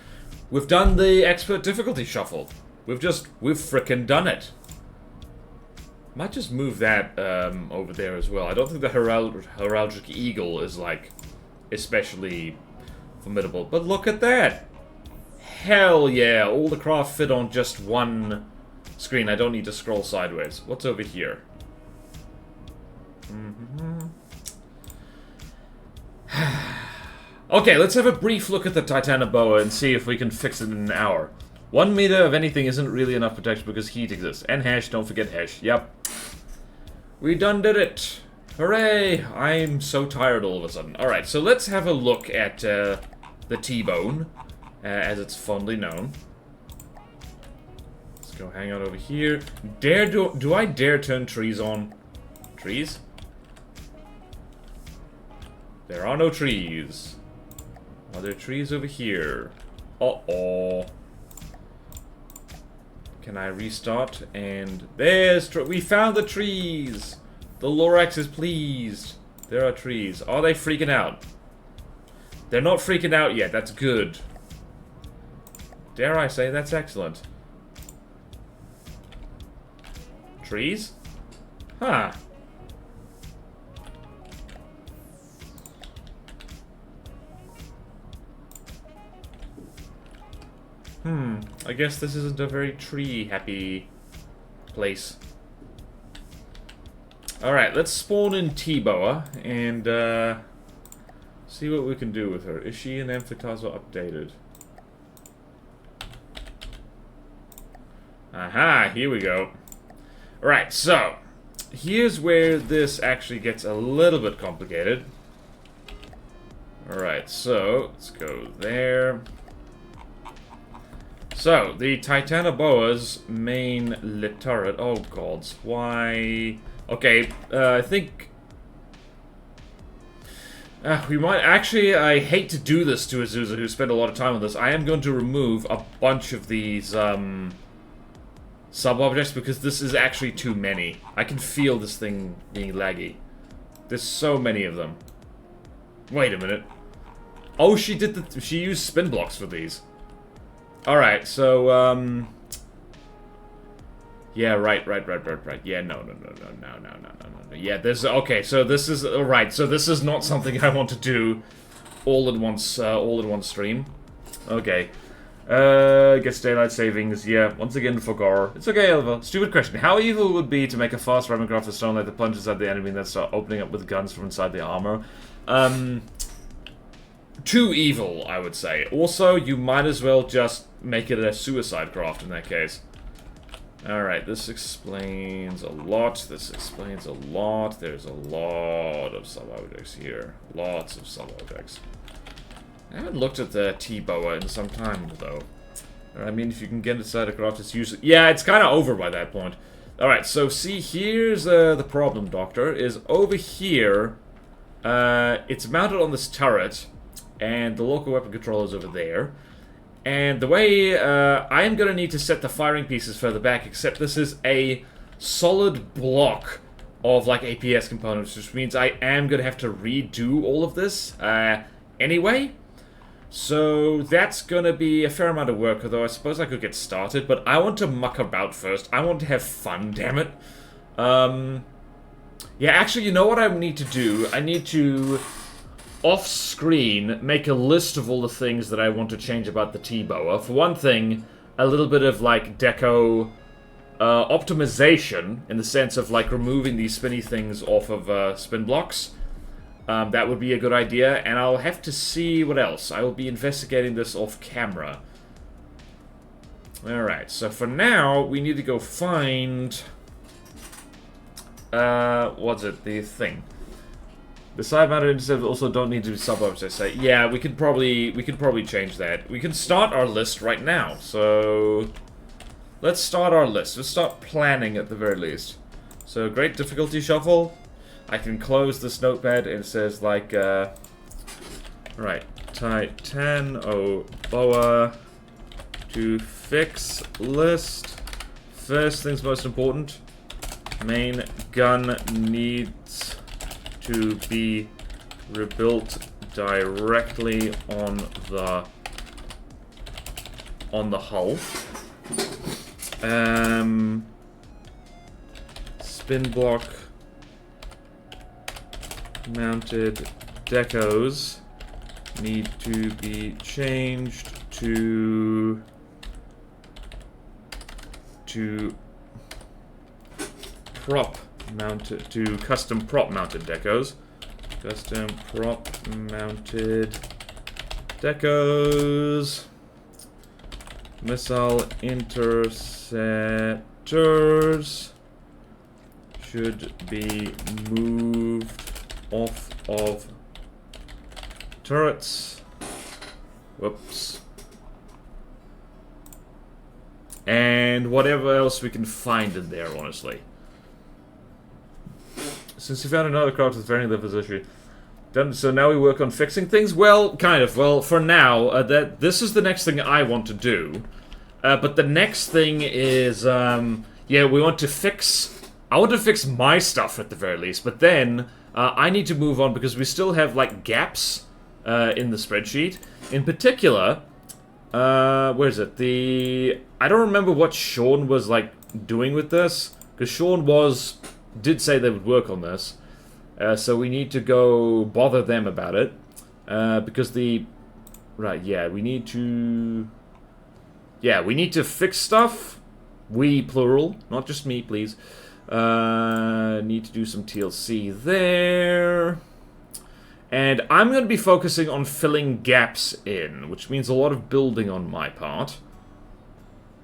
We've done the expert difficulty shuffle. We've frickin' done it. Might just move that over there as well. I don't think the heraldic eagle is like especially formidable, but look at that! Hell yeah! All the craft fit on just one screen. I don't need to scroll sideways. What's over here? Okay, let's have a brief look at the Titanoboa and see if we can fix it in an hour. 1 meter of anything isn't really enough protection because heat exists. And hash, don't forget hash. Yep. We done did it. Hooray! I'm so tired all of a sudden. Alright, so let's have a look at the T-bone, as it's fondly known. Let's go hang out over here. Do I dare turn trees on? Trees? There are no trees. Are there trees over here? Uh-oh. Can I restart? And there's... we found the trees! The Lorax is pleased. There are trees. Are they freaking out? They're not freaking out yet. That's good. Dare I say that's excellent. Trees? Huh. I guess this isn't a very tree-happy place. Alright, let's spawn in T-Boa and see what we can do with her. Is she an Amphitasma updated? Aha, here we go. Alright, so here's where this actually gets a little bit complicated. Alright, so let's go there. So, the Titanoboa's main lit turret. Oh gods, why? Okay, I think we might actually. I hate to do this to Azusa, who spent a lot of time on this. I am going to remove a bunch of these sub-objects because this is actually too many. I can feel this thing being laggy. There's so many of them. Wait a minute. Oh, she used spin blocks for these. Alright, so, yeah, right. Yeah, no. Yeah, this, okay, so this is, alright, so this is not something I want to do all in one stream. Okay. Gets daylight savings, yeah, once again forgot. It's okay, Elva. Stupid question. How evil would it be to make a fast Ravencroft of stone like that plunges at the enemy and then start opening up with guns from inside the armor? Too evil, I would say. Also, you might as well just make it a suicide craft in that case. Alright, this explains a lot. This explains a lot. There's a lot of sub-objects here. Lots of sub-objects. I haven't looked at the T-Boa in some time, though. I mean, if you can get inside a craft, it's usually... yeah, it's kind of over by that point. Alright, so see, here's the problem, Doctor, is over here, it's mounted on this turret, and the local weapon controller is over there. And the way I am going to need to set the firing pieces further back, except this is a solid block of like APS components, which means I am going to have to redo all of this anyway. So that's going to be a fair amount of work, although I suppose I could get started. But I want to muck about first. I want to have fun, damn it. Yeah, actually, you know what I need to do? I need to... off-screen, make a list of all the things that I want to change about the T-Boa. For one thing, a little bit of, like, deco optimization, in the sense of, like, removing these spinny things off of spin blocks. That would be a good idea, and I'll have to see what else. I will be investigating this off-camera. Alright, so for now, we need to go find... what's it? The thing. The side-mounted intercept also don't need to be sub-objects. Yeah, we could probably change that. We can start our list right now. So let's start our list. Let's start planning at the very least. So, great difficulty shuffle. I can close this notepad and it says like, right, Titano Boa to fix list. First things most important. Main gun needs to be rebuilt directly on the hull. Spin block mounted decos need to be changed to prop mounted, to custom prop mounted decos. Custom prop mounted decos. Missile interceptors should be moved off of turrets. Whoops. And whatever else we can find in there, honestly. Since we found another craft with varying levels of issue. So now we work on fixing things? Well, kind of. Well, for now, this is the next thing I want to do. But the next thing is, yeah, we want to fix... I want to fix my stuff at the very least, but then I need to move on because we still have, like, gaps in the spreadsheet. In particular, where is it? I don't remember what Sean was, like, doing with this, because Sean did say they would work on this. So we need to go bother them about it. Because right, yeah, we need to... Yeah, we need to fix stuff. We, plural. Not just me, please. Need to do some TLC there. And I'm going to be focusing on filling gaps in, which means a lot of building on my part.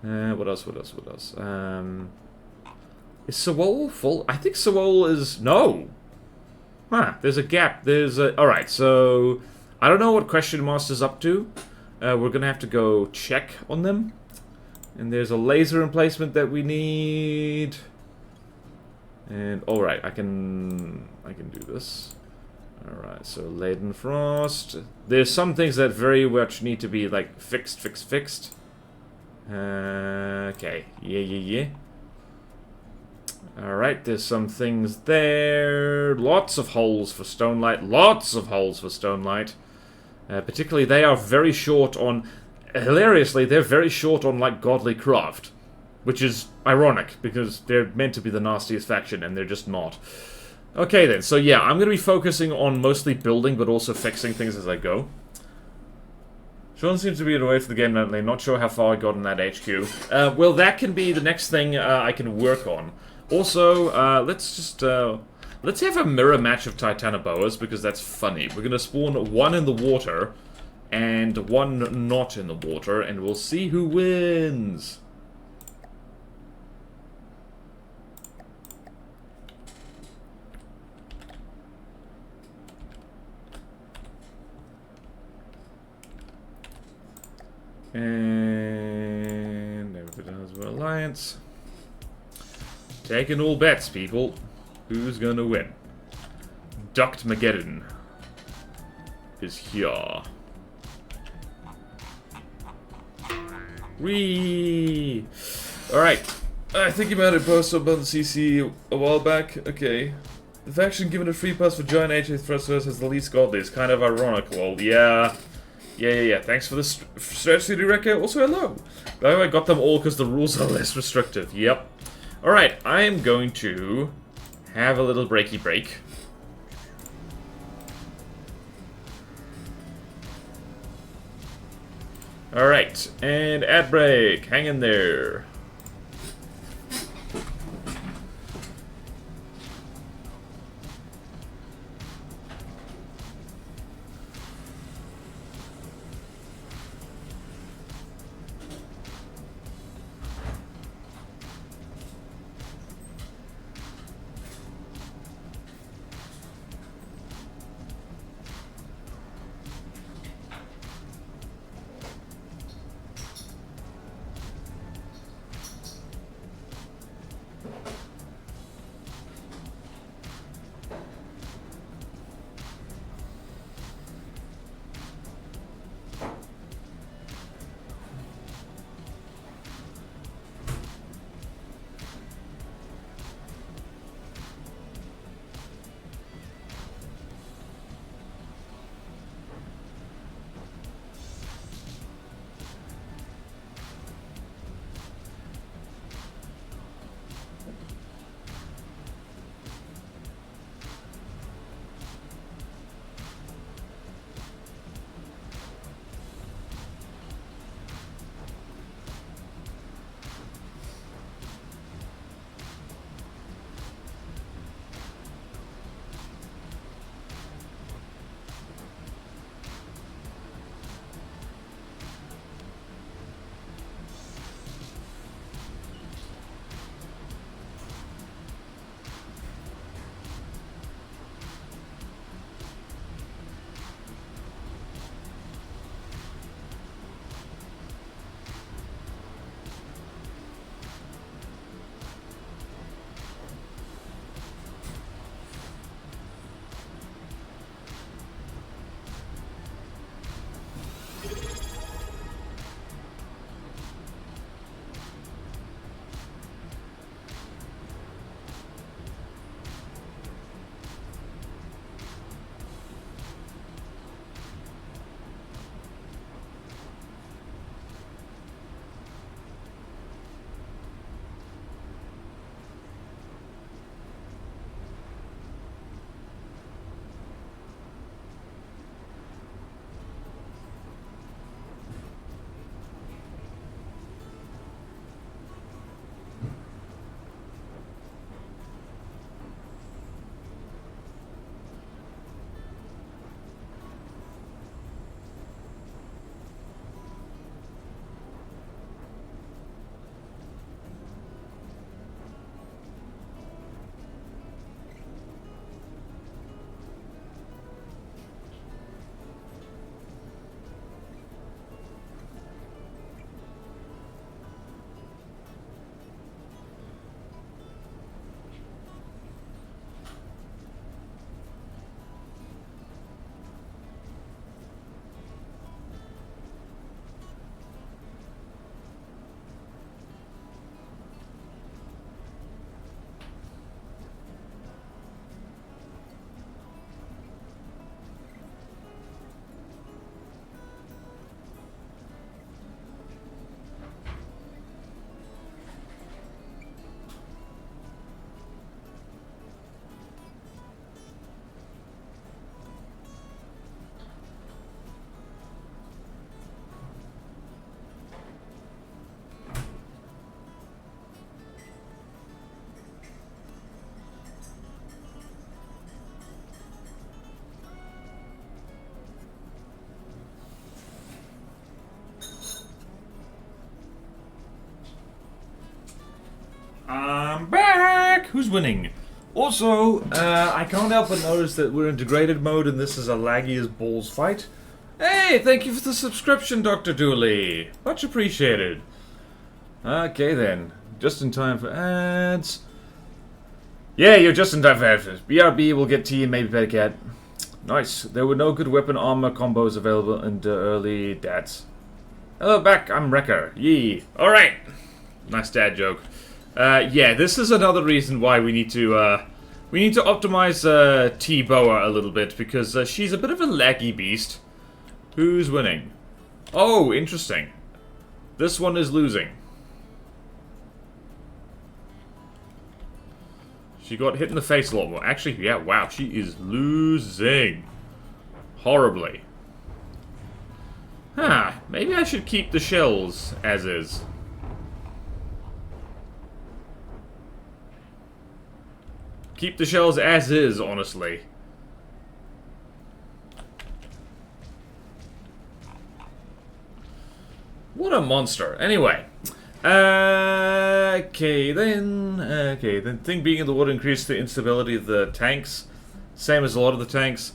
What else? Is Sewol full? I think Sewol is... No! Huh, there's a gap. Alright, so... I don't know what Question Master's up to. We're gonna have to go check on them. And there's a laser emplacement that we need. And, alright, I can do this. Alright, so Laden Frost. There's some things that very much need to be, like, fixed. Okay, yeah. Alright, there's some things there. Lots of holes for Stonelight. Particularly, they are very short on... Hilariously, they're very short on, like, Godly Craft. Which is ironic, because they're meant to be the nastiest faction, and they're just not. Okay, then. So, yeah, I'm going to be focusing on mostly building, but also fixing things as I go. Sean seems to be away from the game lately. Not sure how far I got in that HQ. Well, that can be the next thing I can work on. Also, let's have a mirror match of Titanoboas, because that's funny. We're gonna spawn one in the water, and one not in the water, and we'll see who wins! And everybody has an alliance. Taking all bets, people. Who's gonna win? Duct Mageddon is here. Whee! Alright. I think you might have posted about the CC a while back. Okay. The faction given a free pass for giant HA thrusters has the least godly. It's kind of ironic. Well, yeah. Yeah. Thanks for the stretch, CD Rekka. Also, hello. By the way, I got them all because the rules are less restrictive. Yep. Alright, I am going to have a little breaky break. Alright, and ad break. Hang in there. back. Who's winning? Also, I can't help but notice that we're in degraded mode and this is a laggy as balls fight. Hey, thank you for the subscription, Dr. Dooley. Much appreciated. Okay then. Just in time for ads. Yeah, you're just in time for ads. BRB will get tea and maybe pet a cat. Nice. There were no good weapon armor combos available in the early dads. Hello back, I'm Wrecker. Yee. Alright. Nice dad joke. Yeah, this is another reason why we need to optimize T-Boa a little bit, because she's a bit of a laggy beast. Who's winning? Oh, interesting. This one is losing. She got hit in the face a lot more. Actually, yeah, wow, she is losing. Horribly. Huh, maybe I should keep the shells as is. Keep the shells as is, honestly. What a monster. Anyway. Okay, then thing being in the water increased the instability of the tanks. Same as a lot of the tanks.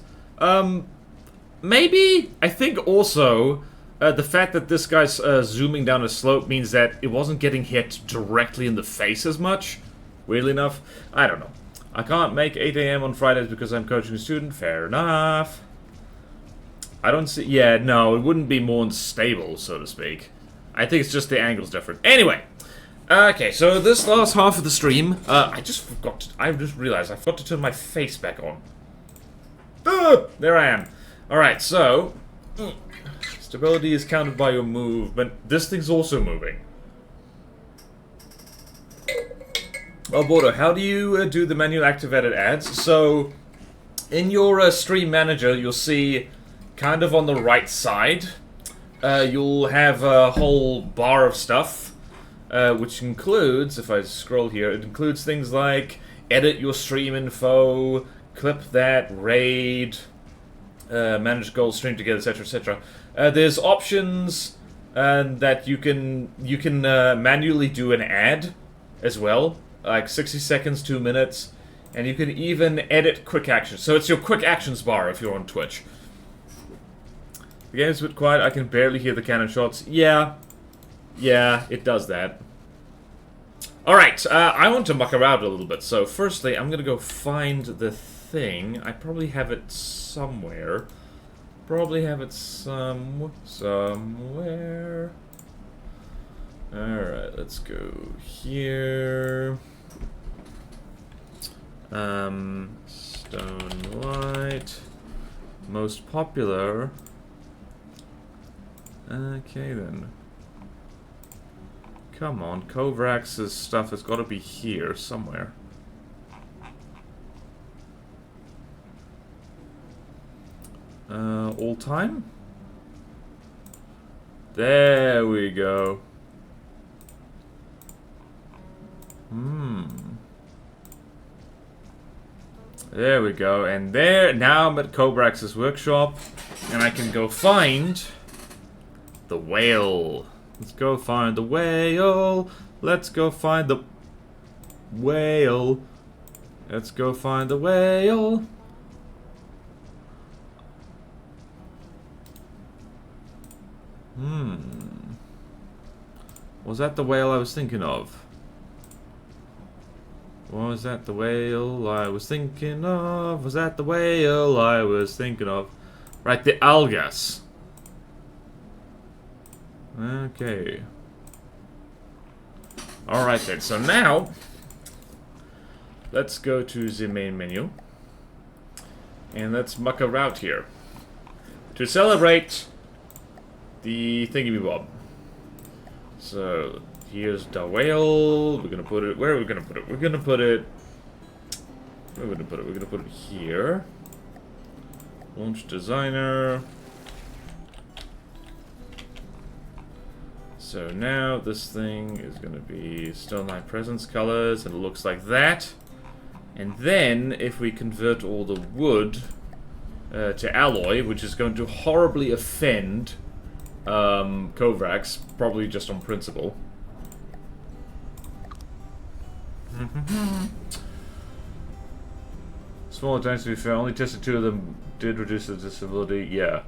Maybe, I think also, the fact that this guy's zooming down a slope means that it wasn't getting hit directly in the face as much. Weirdly enough. I don't know. I can't make 8 AM on Fridays because I'm coaching a student. Fair enough. I don't see... Yeah, no, it wouldn't be more unstable, so to speak. I think it's just the angle's different. Anyway. Okay, so this last half of the stream, I just realized I forgot to turn my face back on. There I am. Alright, so... Stability is counted by your movement. This thing's also moving. Oh, Bodo, how do you do the manual activated ads? So, in your stream manager, you'll see, kind of on the right side, you'll have a whole bar of stuff, which includes, if I scroll here, it includes things like edit your stream info, clip that, raid, manage goals, stream together, etc., etc. There's options that you can manually do an ad as well. Like 60 seconds, 2 minutes, and you can even edit quick actions. So it's your quick actions bar if you're on Twitch. The game's a bit quiet, I can barely hear the cannon shots. Yeah, it does that. Alright, I want to muck around a little bit. So firstly, I'm gonna go find the thing. I probably have it somewhere. Somewhere. Alright, let's go here. Stone Light. Most popular. Okay then. Come on, Kovrax's stuff has got to be here somewhere. All time? There we go. There we go, and there, now I'm at Kobrax's workshop, and I can go find the whale. Let's go find the whale. Let's go find the whale. Let's go find the whale. Was that the whale I was thinking of? Was that the whale I was thinking of? Was that the whale I was thinking of? Right, the algas. Okay. Alright then, so now let's go to the main menu and let's muck around here to celebrate the thingy-bob. So here's the whale. We're gonna put it. Where are we gonna put it? We're gonna put it. Where are we gonna put it? We're gonna put it here. Launch designer. So now this thing is gonna be Stone Light Presence colors, and it looks like that. And then if we convert all the wood to alloy, which is going to horribly offend Kovrax, probably just on principle. Small attempts to be fair, only tested 2 of them did reduce the disability, yeah.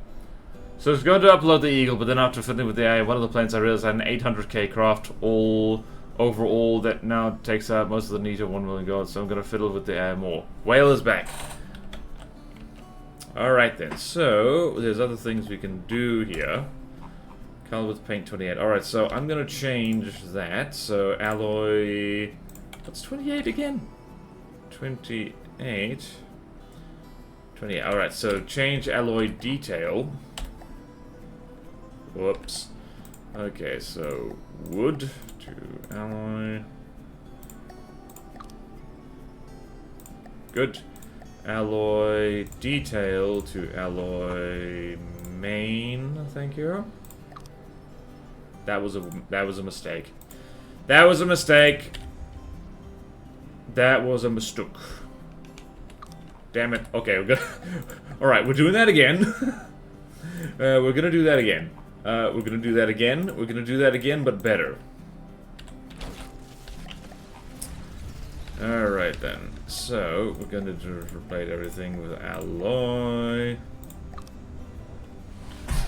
So I was going to upload the Eagle, but then after fiddling with the AI, one of the planes I realized had an 800k craft overall that now takes out most of the need of 1 million gold, so I'm going to fiddle with the AI more. Whale is back. Alright then, so there's other things we can do here. Color with paint 28. Alright, so I'm going to change that. So alloy... What's 28 again? 28. 28. Alright, so change alloy detail. Whoops. Okay, so wood to alloy. Good. Alloy detail to alloy main, thank you. That was a mistake. That was a mistake. That was a mistake. Damn it. Okay, we're gonna... Alright, we're doing that again. We're gonna do that again. We're gonna do that again. We're gonna do that again, but better. Alright then. So, we're gonna replace everything with alloy.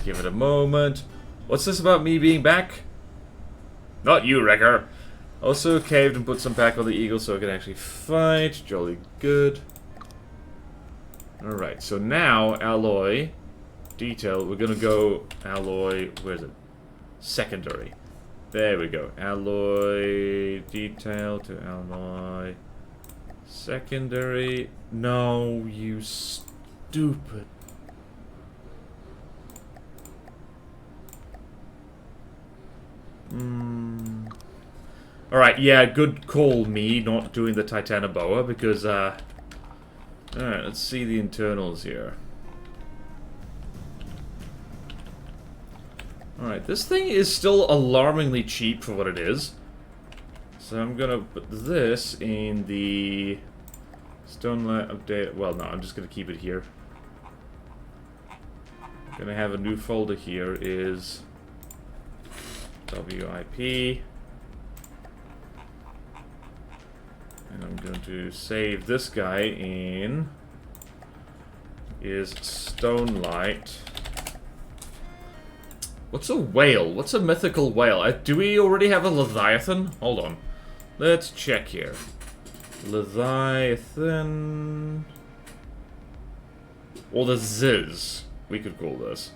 Give it a moment. What's this about me being back? Not you, Wrecker. Also caved and put some back on the Eagle so I can actually fight. Jolly good. Alright, so now alloy detail. We're gonna go alloy. Where is it? Secondary. There we go. Alloy detail to alloy secondary. No, you stupid. Alright, yeah, good call, me not doing the Titanoboa, because, alright, let's see the internals here. Alright, this thing is still alarmingly cheap for what it is. So I'm gonna put this in the Stonelight update. Well, no, I'm just gonna keep it here. Gonna have a new folder here is WIP. And I'm going to save this guy in is Stonelight. What's a whale? What's a mythical whale? Do we already have a Leviathan? Hold on. Let's check here. Leviathan. Or the Ziz, we could call this.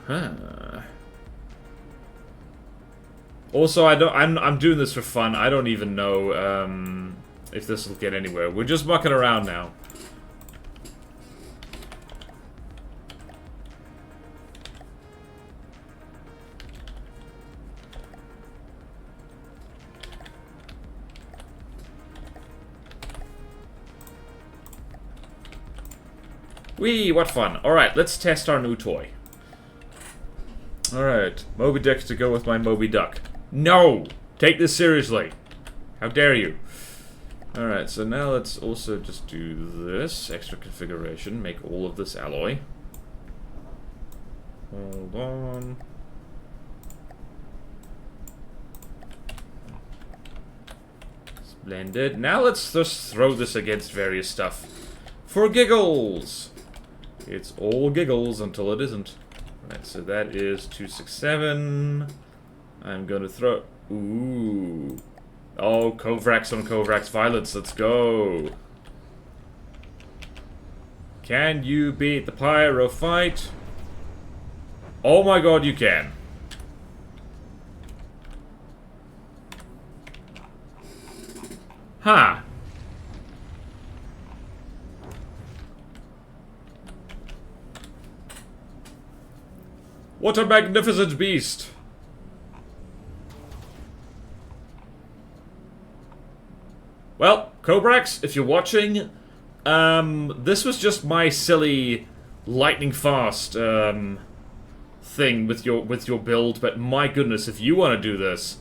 Huh. Also, I'm doing this for fun. I don't even know if this will get anywhere. We're just mucking around now. Whee, what fun. Alright, let's test our new toy. Alright, Moby Dick to go with my Moby Duck. No! Take this seriously. How dare you? Alright, so now let's also just do this. Extra configuration. Make all of this alloy. Hold on. Splendid. Now let's just throw this against various stuff. For giggles! It's all giggles until it isn't. Right, so that is 267. I'm gonna throw... Ooh. Oh, Kovrax on Kovrax violence. Let's go. Can you beat the pyro fight? Oh my god, you can. Ha! Huh. What a magnificent beast! Well, Kobrax, if you're watching, this was just my silly lightning fast thing with your build, but my goodness, if you want to do this,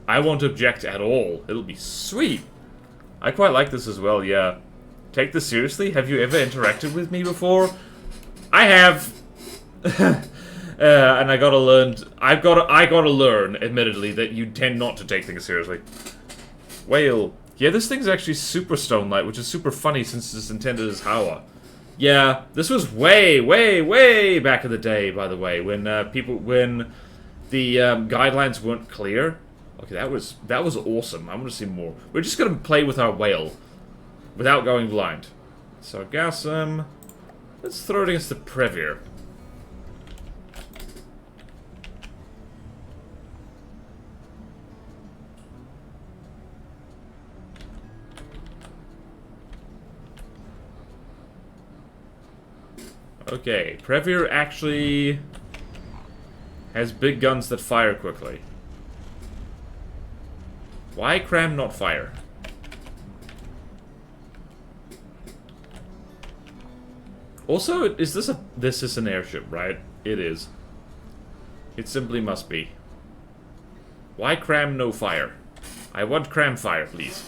I won't object at all. It'll be sweet. I quite like this as well, yeah. Take this seriously? Have you ever interacted with me before? I have. And I gotta learn. I gotta learn, admittedly, that you tend not to take things seriously. Whale. Yeah, this thing's actually super stone light, which is super funny since it's intended as Hawa. Yeah, this was way, way, way back in the day, by the way, when when the guidelines weren't clear. Okay, that was awesome. I want to see more. We're just gonna play with our whale without going blind. Sargassum. Let's throw it against the Previer. Okay, Previer actually has big guns that fire quickly. Why cram, not fire? Also, is this this is an airship, right? It is. It simply must be. Why cram, no fire? I want cram fire, please.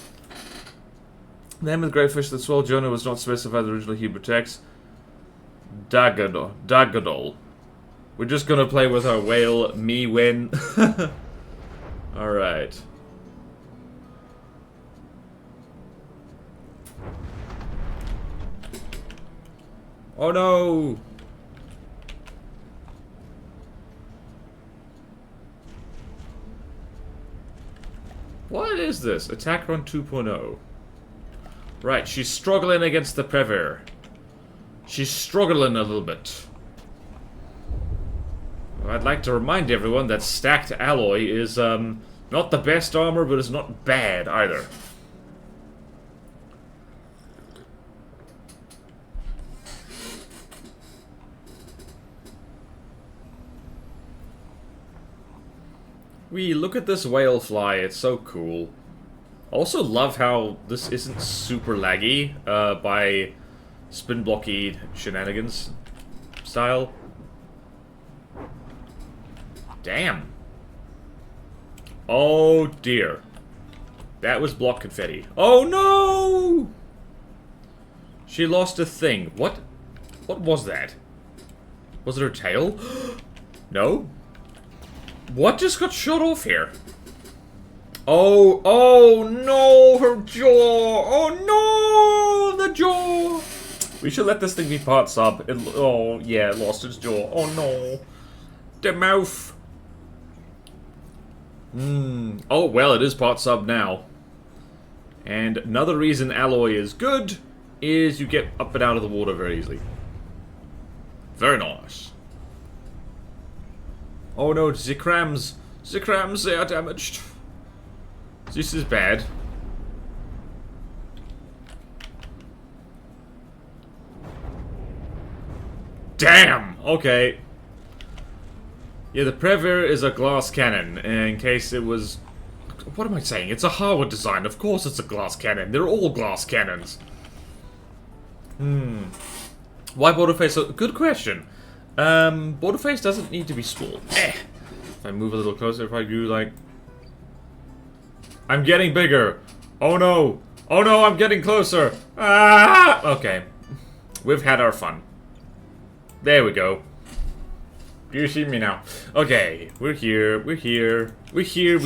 The name of the great fish that swallowed Jonah was not specified in the original Hebrew text. Dagadol. We're just gonna play with our whale, me win. Alright. Oh no! What is this? Attack run 2.0. Right, she's struggling against the Previer. She's struggling a little bit. I'd like to remind everyone that stacked alloy is, not the best armor, but it's not bad either. Look at this whale fly, it's so cool. Also love how this isn't super laggy, by spin blocky shenanigans style. Damn. Oh dear. That was block confetti. Oh no! She lost a thing. What was that? Was it her tail? No? What just got shot off here? Oh no, her jaw! Oh no, the jaw! We should let this thing be part sub. Oh yeah, it lost its jaw. Oh no. The mouth. Oh well, it is part sub now. And another reason alloy is good is you get up and out of the water very easily. Very nice. Oh no, the crams, they are damaged. This is bad. Damn! Okay. Yeah, the Previer is a glass cannon, in case it was... What am I saying? It's a Harwood design. Of course it's a glass cannon. They're all glass cannons. Why Borderface? Good question. Borderface doesn't need to be small. If I move a little closer, if I do like... I'm getting bigger. Oh no. Oh no, I'm getting closer. Ah! Okay. We've had our fun. There we go. Do you see me now? Okay, we're here, we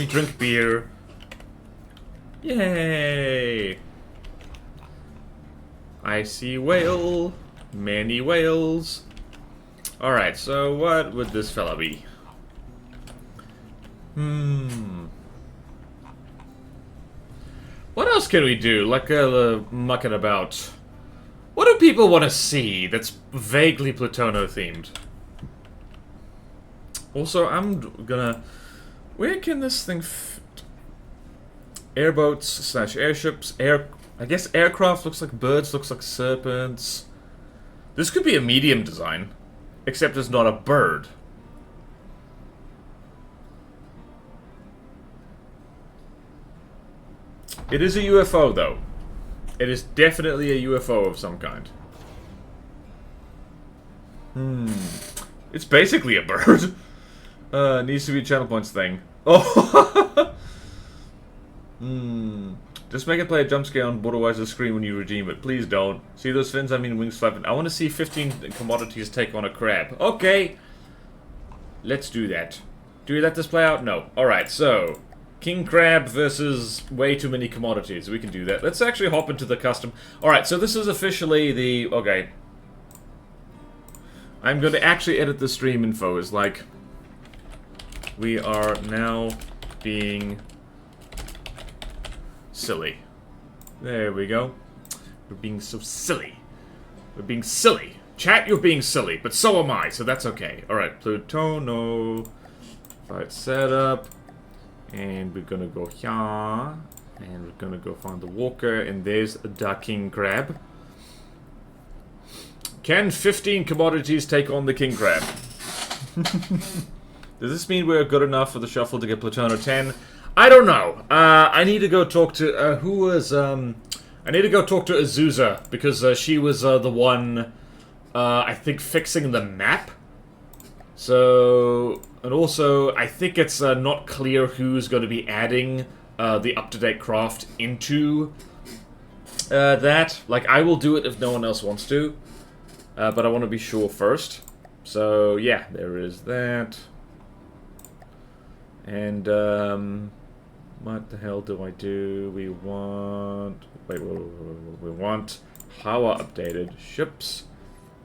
drink beer. Yay! I see whale, many whales. Alright, so what would this fella be? What else can we do? Like mucking about. What do people want to see that's vaguely Plutono themed? Also, I'm gonna... Where can this thing fit? Airboats / airships. I guess aircraft looks like birds, looks like serpents. This could be a medium design. Except it's not a bird. It is a UFO, though. It is definitely a UFO of some kind. It's basically a bird. Needs to be a channel points thing. Oh! Just make it play a jump scare on Borderwise's screen when you redeem it. Please don't. See those fins? I mean wings flapping. I want to see 15 commodities take on a crab. Okay! Let's do that. Do we let this play out? No. Alright, so... King Crab versus way too many commodities. We can do that. Let's actually hop into the custom. Alright, so this is officially the... Okay. I'm going to actually edit the stream info as like... We are now being... silly. There we go. We're being so silly. We're being silly. Chat, you're being silly, but so am I, so that's okay. Alright, Plutono. Fight setup. And we're gonna go here. And we're gonna go find the walker. And there's the king crab. Can 15 commodities take on the king crab? Does this mean we're good enough for the shuffle to get Plutono 10? I don't know. I need to go talk to... who was... I need to go talk to Azusa. Because she was the one... I think fixing the map. So... And also, I think it's not clear who's going to be adding the up-to-date craft into that. Like, I will do it if no one else wants to. But I want to be sure first. So, yeah, there is that. And, what the hell do I do? We want... Wait, we want power updated. Ships.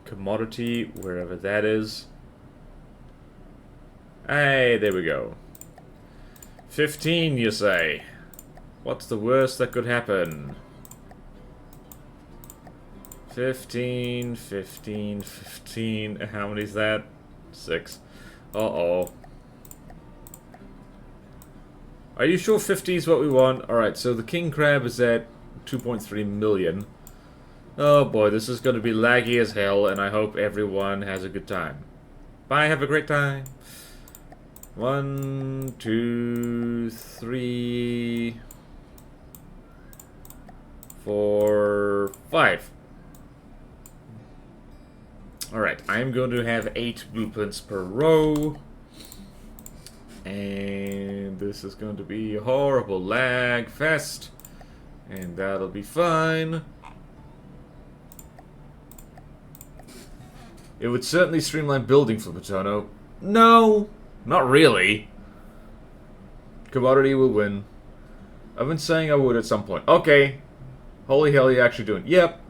Commodity, wherever that is. Hey, there we go. 15, you say? What's the worst that could happen? 15, 15, 15. How many is that? 6. Uh-oh. Are you sure 50 is what we want? Alright, so the king crab is at 2.3 million. Oh boy, this is going to be laggy as hell, and I hope everyone has a good time. Bye, have a great time. 1, 2, 3, 4, 5. Alright, I'm going to have 8 blueprints per row. And this is going to be a horrible lag fest. And that'll be fine. It would certainly streamline building for Paterno. No, not really. Commodity will win. I've been saying I would at some point. Okay. Holy hell, you're actually doing. Yep.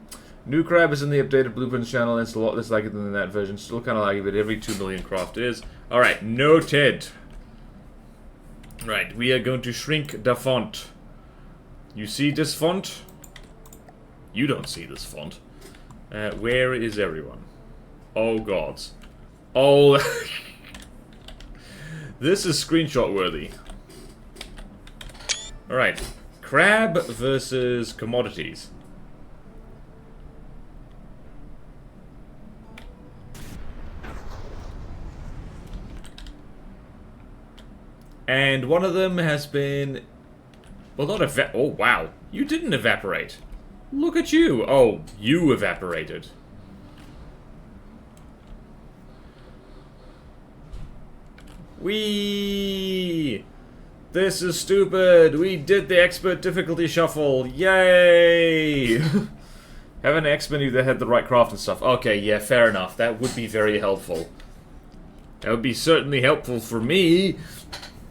New crab is in the updated blueprints channel. It's a lot less laggy than that version. Still kind of laggy, but every 2 million craft is. Alright, noted. Right, we are going to shrink the font. You see this font? You don't see this font. Where is everyone? Oh gods. Oh. This is screenshot worthy. Alright. Crab versus commodities. And one of them has been... Well, not oh, wow. You didn't evaporate. Look at you. Oh, you evaporated. Whee! This is stupid. We did the expert difficulty shuffle. Yay! Have an expert that had the right craft and stuff. Okay, yeah, fair enough. That would be very helpful. That would be certainly helpful for me.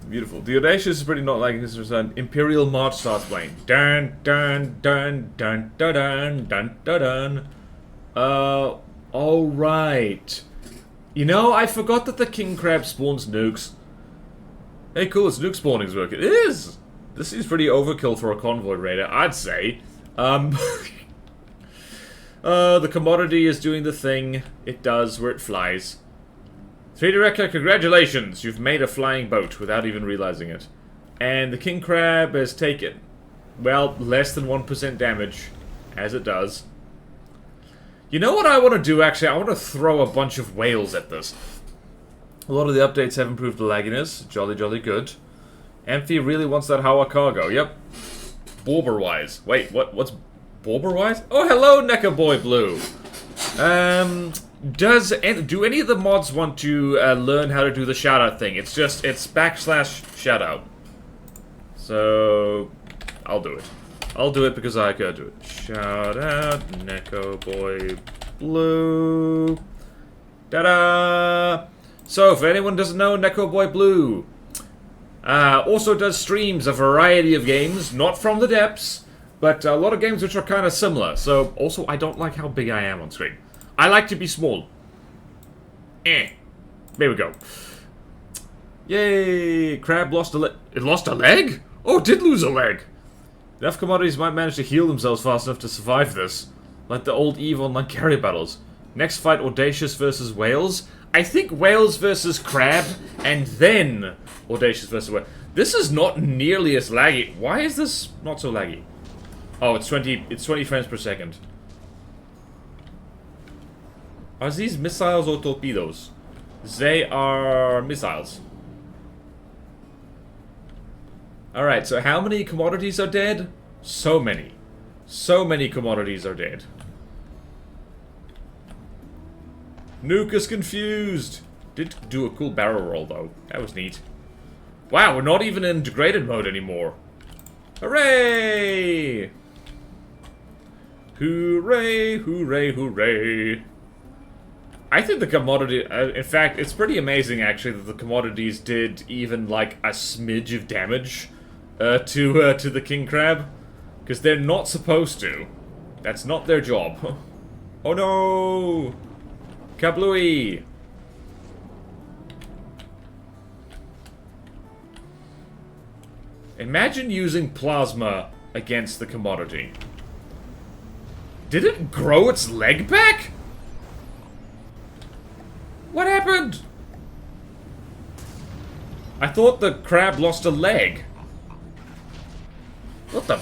Beautiful. The Audacious is pretty not like this. An Imperial March starts playing. Dun dun dun dun dun dun dun dun dun. Alright. You know, I forgot that the king crab spawns nukes. Hey, cool, it's nuke spawning's working. It is! This seems pretty overkill for a convoy raider, I'd say. The commodity is doing the thing it does where it flies. 3D Wrecker, congratulations! You've made a flying boat without even realizing it. And the king crab has taken, well, less than 1% damage, as it does. You know what I want to do, actually? I want to throw a bunch of whales at this. A lot of the updates have improved the lagginess. Jolly, jolly good. Amphi really wants that Hawa cargo. Yep. Borberwise. Wait, what's Borberwise? Oh, hello, Necker Boy Blue. Do any of the mods want to learn how to do the shoutout thing? It's backslash shoutout. So, I'll do it. I'll do it because I could do it. Shout out, Neko Boy Blue. Ta-da! So, for anyone who doesn't know, Neko Boy Blue also does streams a variety of games, not from the depths, but a lot of games which are kind of similar. So, also, I don't like how big I am on screen. I like to be small. There we go. Yay! Crab lost a leg. It lost a leg? Oh, it did lose a leg! Enough commodities might manage to heal themselves fast enough to survive this. Like the old EVE Online carry battles. Next fight, Audacious versus Whales. I think Whales versus Crab, and then Audacious versus Whales. This is not nearly as laggy. Why is this not so laggy? Oh, it's 20 frames per second. Are these missiles or torpedoes? They are missiles. Alright, so how many commodities are dead? So many. So many commodities are dead. Nuke is confused. Did do a cool barrel roll though. That was neat. Wow, we're not even in degraded mode anymore. Hooray! Hooray, hooray, hooray. I think the commodity... in fact, it's pretty amazing actually that the commodities did even like a smidge of damage to the king crab. Because they're not supposed to. That's not their job. Oh no! Kablooey! Imagine using plasma against the commodity. Did it grow its leg back? What happened? I thought the crab lost a leg. What the...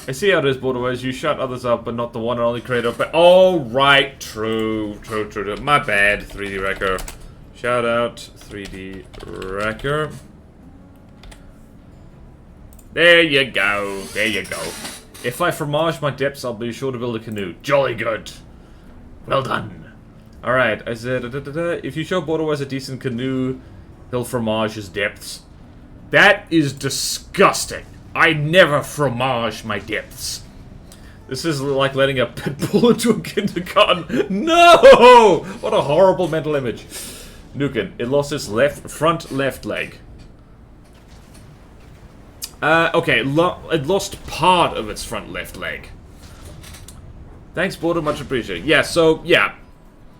I see how it is, Borderways. You shut others up, but not the one and only creator. But oh, right, true. My bad, 3D Wrecker. Shout out, 3D Wrecker. There you go. There you go. If I fromage my depths, I'll be sure to build a canoe. Jolly good. Well done. All right. I said, if you show Borderways a decent canoe, he'll fromage his depths. That is disgusting. I never fromage my depths. This is like letting a pit bull into a kindergarten. No! What a horrible mental image. Nukin, it lost its front left leg. Okay, it lost part of its front left leg. Thanks, Border, much appreciated. Yeah, so, yeah.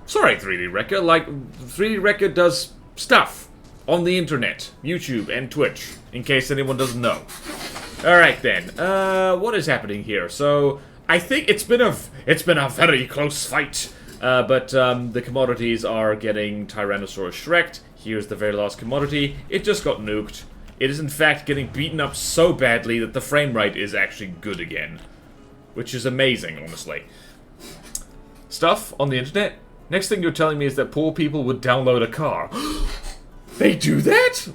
Sorry, 3D Wrecker. Like, 3D Wrecker does stuff on the internet, YouTube, and Twitch, in case anyone doesn't know. Alright then, what is happening here? So, I think it's been a very close fight, but the commodities are getting Tyrannosaurus Shrek'd. Here's the very last commodity. It just got nuked. It is in fact getting beaten up so badly that the frame rate is actually good again. Which is amazing, honestly. Stuff on the internet? Next thing you're telling me is that poor people would download a car. They do that?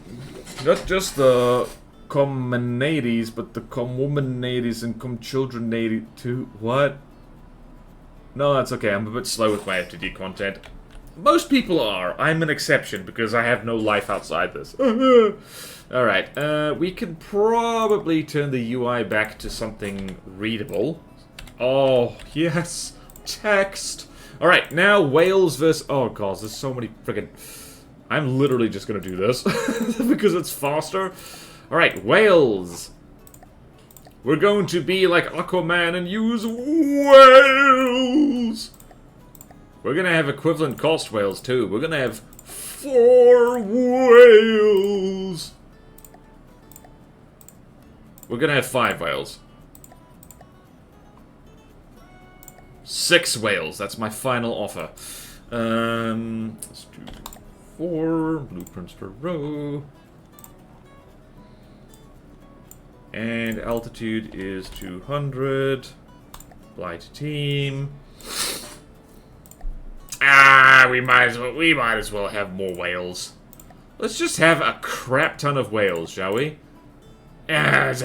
Not just the commonadies, but the comwomanadies and comchildrenadies too. What? No, that's okay. I'm a bit slow with my FTD content. Most people are. I'm an exception because I have no life outside this. Alright, we can probably turn the UI back to something readable. Oh, yes. Text. Alright, now Wales versus... Oh, God, there's so many friggin... I'm literally just gonna do this. because it's faster. Alright, Wales. We're going to be like Aquaman and use whales. We're gonna have equivalent cost whales, too. We're gonna have 4 whales. We're gonna have 5 whales. 6 whales. That's my final offer. Let's do 4 blueprints per row. And altitude is 200. Blight team. Ah, we might as well have more whales. Let's just have a crap ton of whales, shall we? Yeah, it's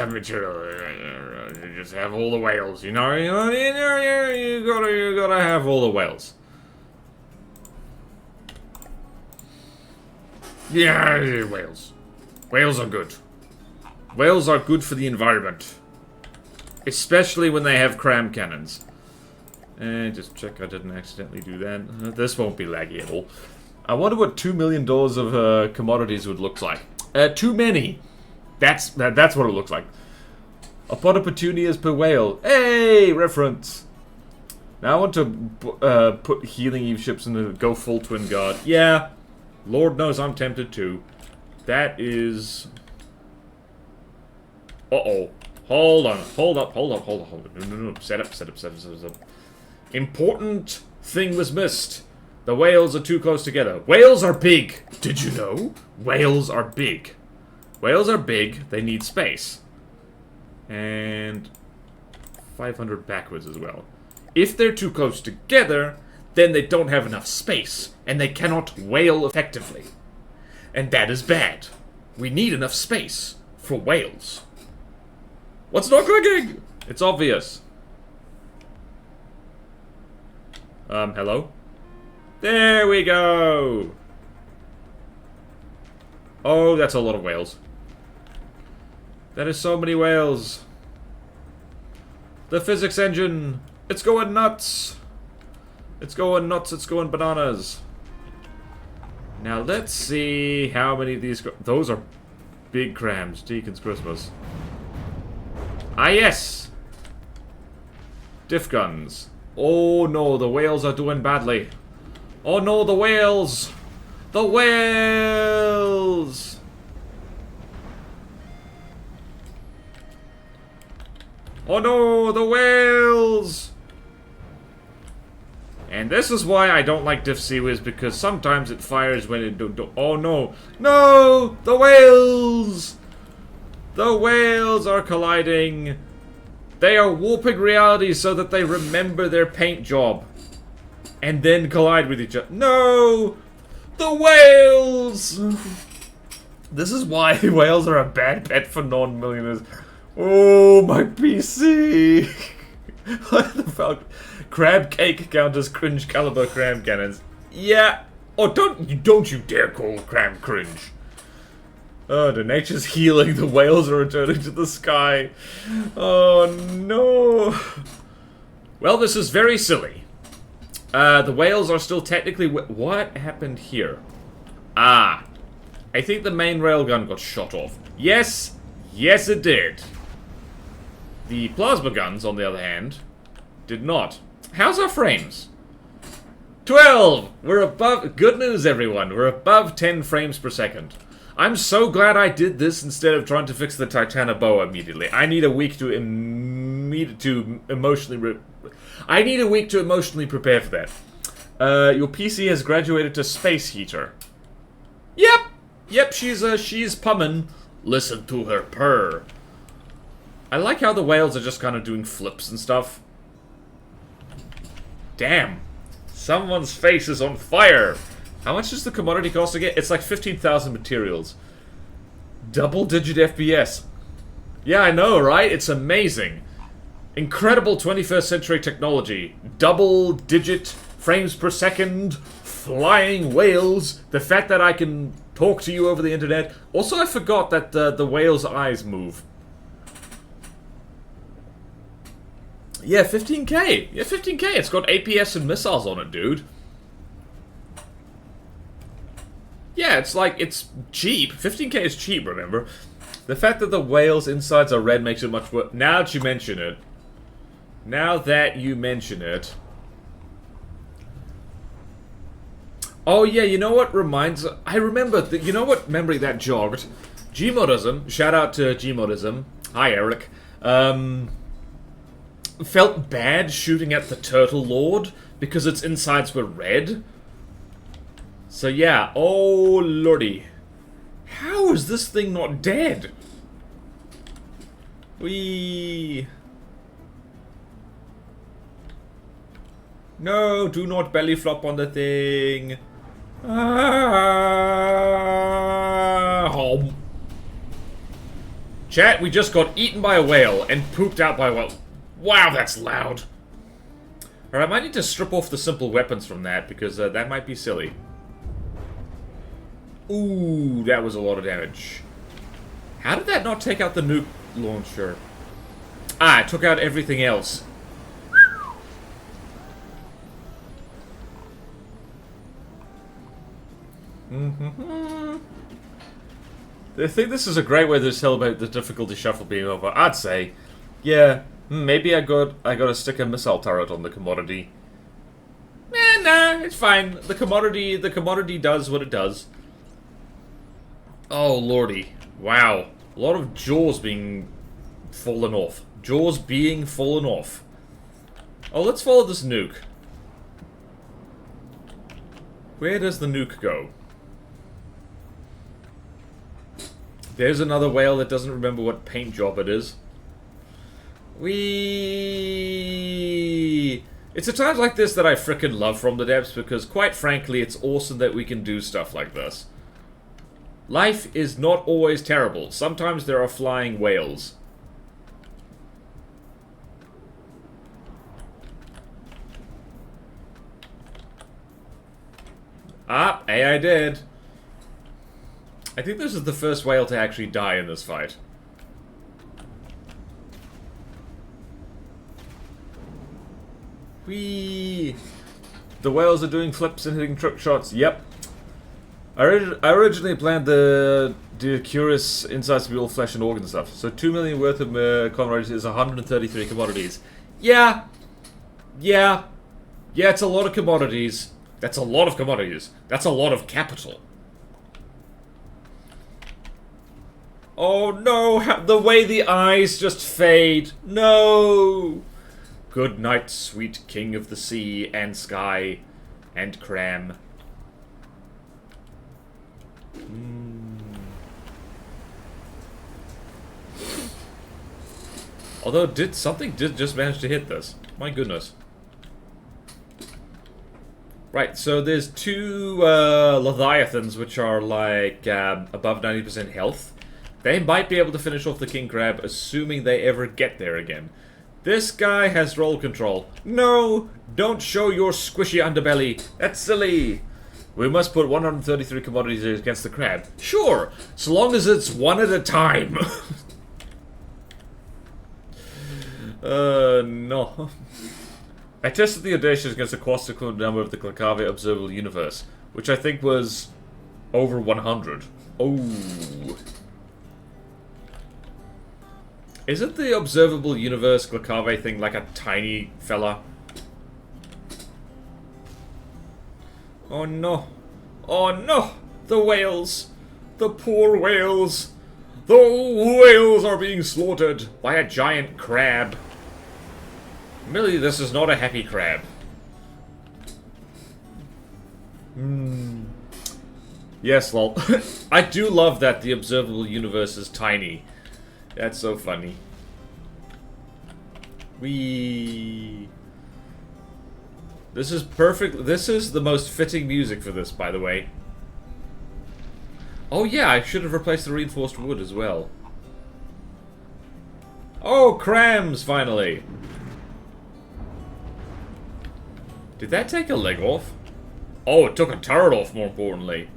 just have all the whales, you know. You gotta have all the whales. Yeah, whales. Whales are good. Whales are good for the environment. Especially when they have cram cannons. And just check I didn't accidentally do that. This won't be laggy at all. I wonder what $2 million of commodities would look like. Too many. That's what it looks like. A pot of petunias per whale. Hey, reference. Now I want to put healing Eve ships in the go full twin guard. Yeah, Lord knows I'm tempted to. That is. Uh-oh. Hold on. Hold up. No. Set up. Important thing was missed. The whales are too close together. Whales are big. Did you know? Whales are big. Whales are big. They need space. And 500 backwards as well. If they're too close together, then they don't have enough space, and they cannot whale effectively. And that is bad. We need enough space for whales. What's not clicking? It's obvious. Hello? There we go! Oh, that's a lot of whales. That is so many whales. The physics engine! It's going nuts! It's going nuts, it's going bananas. Now let's see how many of these... Those are big crams. Deacon's Christmas. Ah, yes! Diff guns. Oh no, the whales are doing badly. Oh no, the whales! The whales! Oh no, the whales! And this is why I don't like Diff Seawiz, because sometimes it fires when it don't. Oh no. No! The whales! The whales are colliding. They are warping reality so that they remember their paint job. And then collide with each other. No! The whales! This is why whales are a bad pet for non-millionaires. Oh, my PC! What the fuck? Crab cake counters cringe caliber crab cannons. Yeah. Oh, don't you dare call crab cringe. Oh, the nature's healing. The whales are returning to the sky. Oh, no. Well, this is very silly. The whales are still technically... What happened here? Ah. I think the main railgun got shot off. Yes. Yes, it did. The plasma guns, on the other hand, did not. How's our frames? 12! We're above... Good news, everyone. We're above 10 frames per second. I'm so glad I did this instead of trying to fix the Titanoboa immediately. I need a week to emotionally... I need a week to emotionally prepare for that. Your PC has graduated to Space Heater. Yep! Yep, she's pummin'. Listen to her purr. I like how the whales are just kind of doing flips and stuff. Damn. Someone's face is on fire. How much does the commodity cost again? It's like 15,000 materials. Double-digit FPS. Yeah, I know, right? It's amazing. Incredible 21st century technology. Double-digit frames per second. Flying whales. The fact that I can talk to you over the internet. Also, I forgot that the whale's eyes move. Yeah, 15K. Yeah, 15K. It's got APS and missiles on it, dude. Yeah, it's like, it's cheap. 15K is cheap, remember? The fact that the whale's insides are red makes it much worse. Now that you mention it. Now that you mention it. Oh, yeah, you know what reminds... I remember, you know what memory that jogged? Gmodism. Shout out to Gmodism. Hi, Eric. Felt bad shooting at the Turtle Lord because its insides were red. So yeah, oh lordy. How is this thing not dead? Wee. No, do not belly flop on the thing. Ah. Chat, we just got eaten by a whale and pooped out by a whale. Wow, that's loud. Alright, I might need to strip off the simple weapons from that, because that might be silly. Ooh, that was a lot of damage. How did that not take out the nuke launcher? Ah, it took out everything else. I think this is a great way to tell about the difficulty shuffle being over. I'd say, yeah, maybe I got to stick a missile turret on the commodity. Nah, it's fine. The commodity does what it does. Oh lordy, wow, a lot of jaws being fallen off. Jaws being fallen off. Oh, let's follow this nuke. Where does the nuke go? There's another whale that doesn't remember what paint job it is. Whee! It's at times like this that I frickin' love From the Depths, because quite frankly, it's awesome that we can do stuff like this. Life is not always terrible. Sometimes there are flying whales. Ah, AI did. I think this is the first whale to actually die in this fight. Whee! The whales are doing flips and hitting trick shots. Yep. I originally planned the curious insights to be all flesh and organ stuff. So 2 million worth of commodities is 133 commodities. Yeah. Yeah. Yeah, it's a lot of commodities. That's a lot of commodities. That's a lot of capital. Oh no, the way the eyes just fade. No! Good night, sweet king of the sea and sky and cram. Although, something did just manage to hit this. My goodness. Right, so there's two Leviathans which are like above 90% health. They might be able to finish off the king crab, assuming they ever get there again. This guy has roll control. No! Don't show your squishy underbelly. That's silly. We must put 133 commodities against the crab. Sure, so long as it's one at a time. No. I tested the audacious against the quantitative number of the Clacave observable universe, which I think was over 100. Oh. Isn't the observable universe Clacave thing like a tiny fella? Oh no. Oh no! The whales! The poor whales! The whales are being slaughtered by a giant crab. Really, this is not a happy crab. Yes, lol. I do love that the observable universe is tiny. That's so funny. This is perfect. This is the most fitting music for this, by the way. Oh yeah, I should have replaced the reinforced wood as well. Oh, crams, finally! Did that take a leg off? Oh, it took a turret off, more importantly.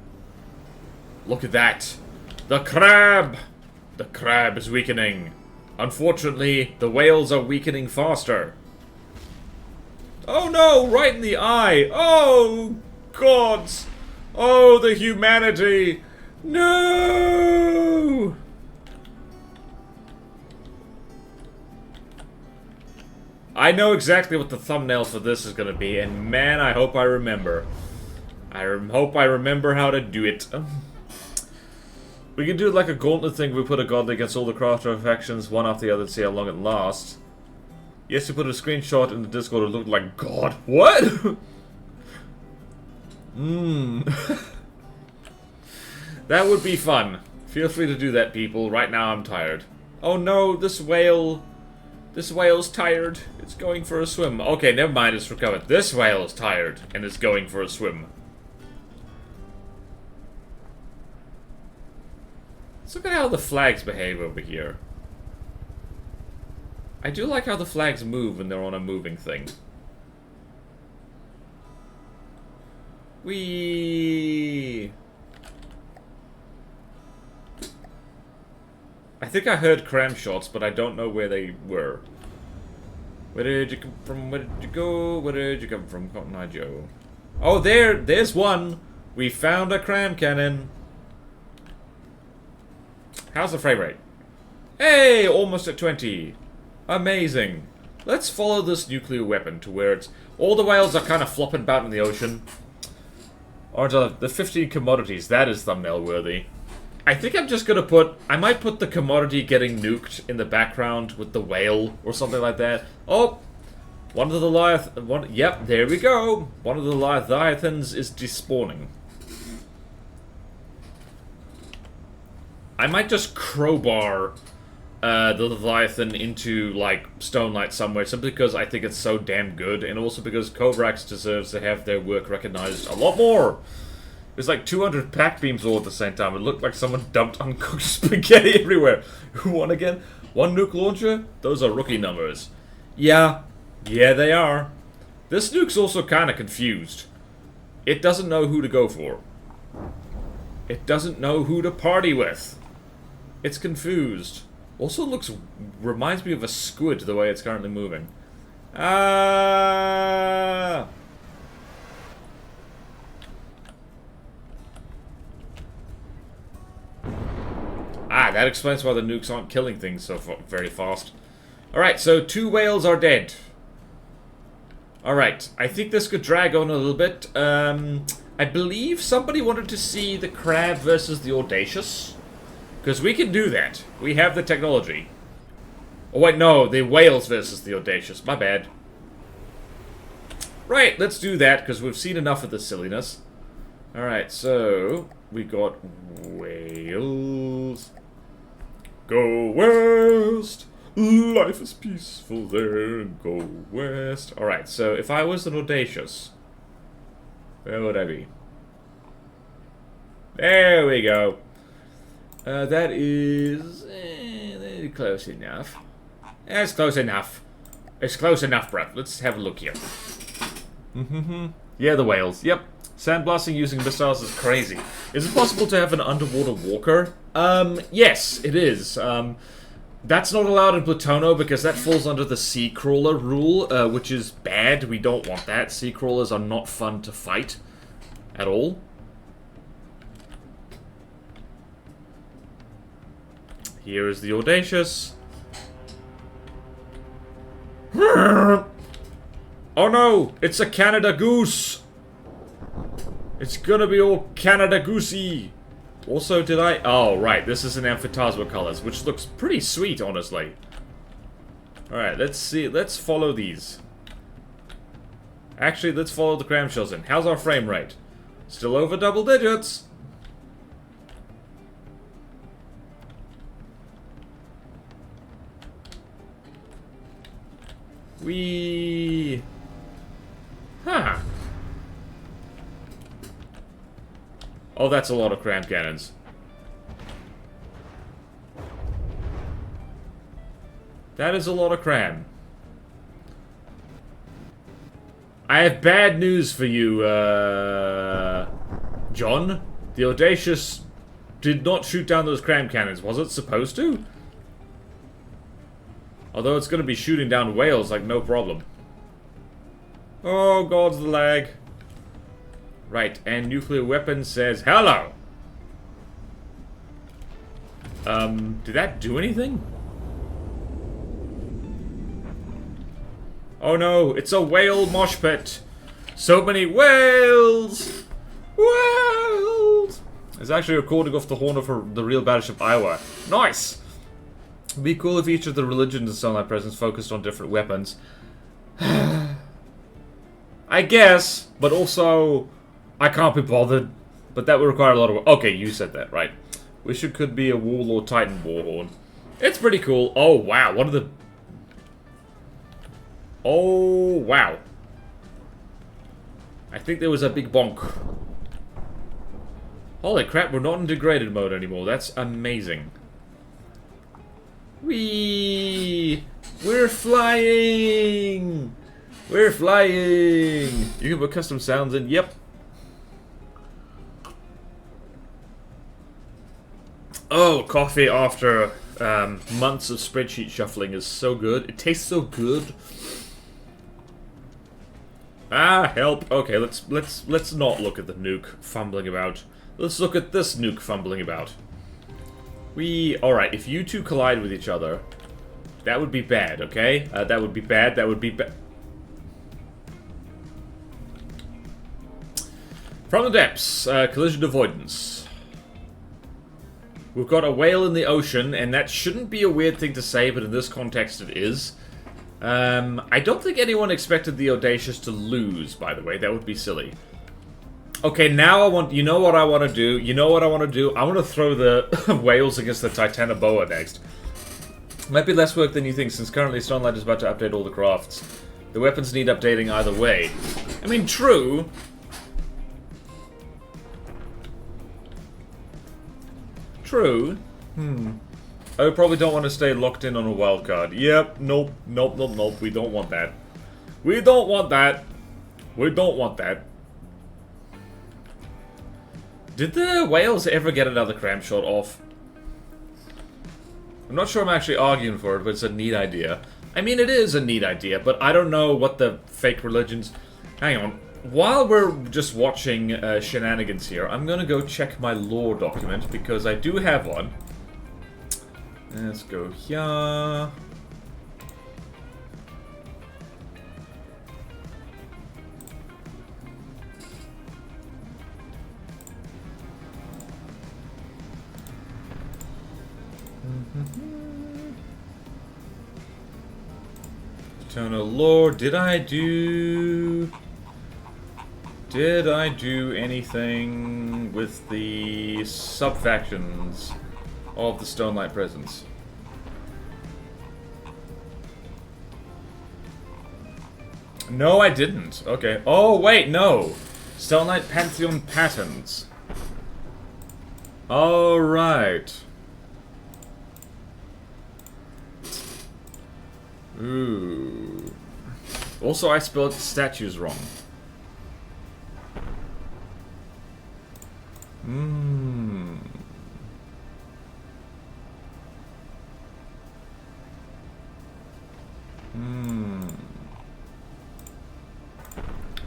Look at that. The crab! The crab is weakening. Unfortunately, the whales are weakening faster. Oh no, right in the eye. Oh, gods. Oh, the humanity. No! I know exactly what the thumbnail for this is going to be, and man, I hope I remember. I hope I remember how to do it. We can do it like a gauntlet thing. We put a gauntlet against all the crafter factions, one after the other, to see how long it lasts. Yes, we put a screenshot in the Discord. It looked like God. What? That would be fun. Feel free to do that, people. Right now, I'm tired. Oh no, this whale. This whale's tired. It's going for a swim. Okay, never mind. It's recovered. This whale is tired and is going for a swim. Let's look at how the flags behave over here. I do like how the flags move when they're on a moving thing. Whee! I think I heard cram shots, but I don't know where they were. Where did you come from? Where did you go? Where did you come from, Cotton Eye Joe? Oh, there's one! We found a cram cannon. How's the frame rate? Hey, almost at 20. Amazing. Let's follow this nuclear weapon to where it's... All the whales are kind of flopping about in the ocean. Or the 15 commodities. That is thumbnail worthy. I think I'm just gonna put... I might put the commodity getting nuked in the background with the whale or something like that. Oh! One of the yep, there we go. One of the Leviathans is despawning. I might just crowbar the Leviathan into, like, Stone Light somewhere, simply because I think it's so damn good, and also because Kovacs deserves to have their work recognized a lot more. There's like 200 pack beams all at the same time. It looked like someone dumped uncooked spaghetti everywhere. Who won again? One nuke launcher? Those are rookie numbers. Yeah. Yeah, they are. This nuke's also kind of confused. It doesn't know who to go for. It doesn't know who to party with. It's confused. Also reminds me of a squid the way it's currently moving. Ah! Ah, that explains why the nukes aren't killing things so very fast. Alright, so 2 whales are dead. Alright, I think this could drag on a little bit. I believe somebody wanted to see the crab versus the audacious. Because we can do that. We have the technology. Oh wait, no, the whales versus the audacious. My bad. Right, let's do that, because we've seen enough of this silliness. Alright, so... we got whales. Go west! Life is peaceful there. Go west. Alright, so if I was an audacious, where would I be? There we go. That is close enough. That's close enough. It's close enough, bruh. Let's have a look here. Yeah, the whales. Yep. Sandblasting using missiles is crazy. Is it possible to have an underwater walker? Yes, it is. That's not allowed in Plutono because that falls under the sea crawler rule, which is bad. We don't want that. Sea crawlers are not fun to fight at all. Here is the audacious. Oh no! It's a Canada goose! It's gonna be all Canada goosey! Also, did I... oh, right. This is in Amphitasma colors, which looks pretty sweet, honestly. Alright, let's see. Let's follow these. Actually, let's follow the clamshells in. How's our frame rate? Still over double digits. Whee! Huh. Oh, that's a lot of cram cannons. That is a lot of cram. I have bad news for you, John. The Audacious did not shoot down those cram cannons. Was it supposed to? Although it's going to be shooting down whales like no problem. Oh, God's the lag. Right, and nuclear weapon says hello. Did that do anything? Oh no, it's a whale mosh pit. So many whales! Whales! It's actually recording off the horn of the real battleship Iowa. Nice! It'd be cool if each of the religions in Sunlight Presence focused on different weapons. I guess, but also, I can't be bothered. But that would require a lot of work. Okay, you said that, right. Wish it could be a Warlord Titan Warhorn. It's pretty cool. Oh, wow, what are the... oh, wow. I think there was a big bonk. Holy crap, we're not in degraded mode anymore. That's amazing. Whee! We're flying! We're flying! You can put custom sounds in. Yep. Oh, coffee after months of spreadsheet shuffling is so good. It tastes so good. Ah, help. Okay, let's not look at the nuke fumbling about. Let's look at this nuke fumbling about. Alright, if you two collide with each other, that would be bad, okay? That would be bad, that would be bad. From the depths, collision avoidance. We've got a whale in the ocean, and that shouldn't be a weird thing to say, but in this context it is. I don't think anyone expected the Audacious to lose, by the way. That would be silly. Okay, now you know what I want to do? You know what I want to do? I want to throw the whales against the Titanoboa next. Might be less work than you think, since currently Stonelight is about to update all the crafts. The weapons need updating either way. I mean, true. True. I probably don't want to stay locked in on a wild card. Yep, nope, nope, nope, nope. We don't want that. We don't want that. We don't want that. Did the whales ever get another cram shot off? I'm not sure I'm actually arguing for it, but it's a neat idea. I mean, it is a neat idea, but I don't know what the fake religions... Hang on. While we're just watching shenanigans here, I'm gonna go check my lore document, because I do have one. Let's go here. Eternal lore, did I do anything with the sub-factions of the Stonelight Presence? No, I didn't. Okay. Oh, wait, no. Stonelight Pantheon patterns. Alright. Ooh. Also, I spelled statues wrong.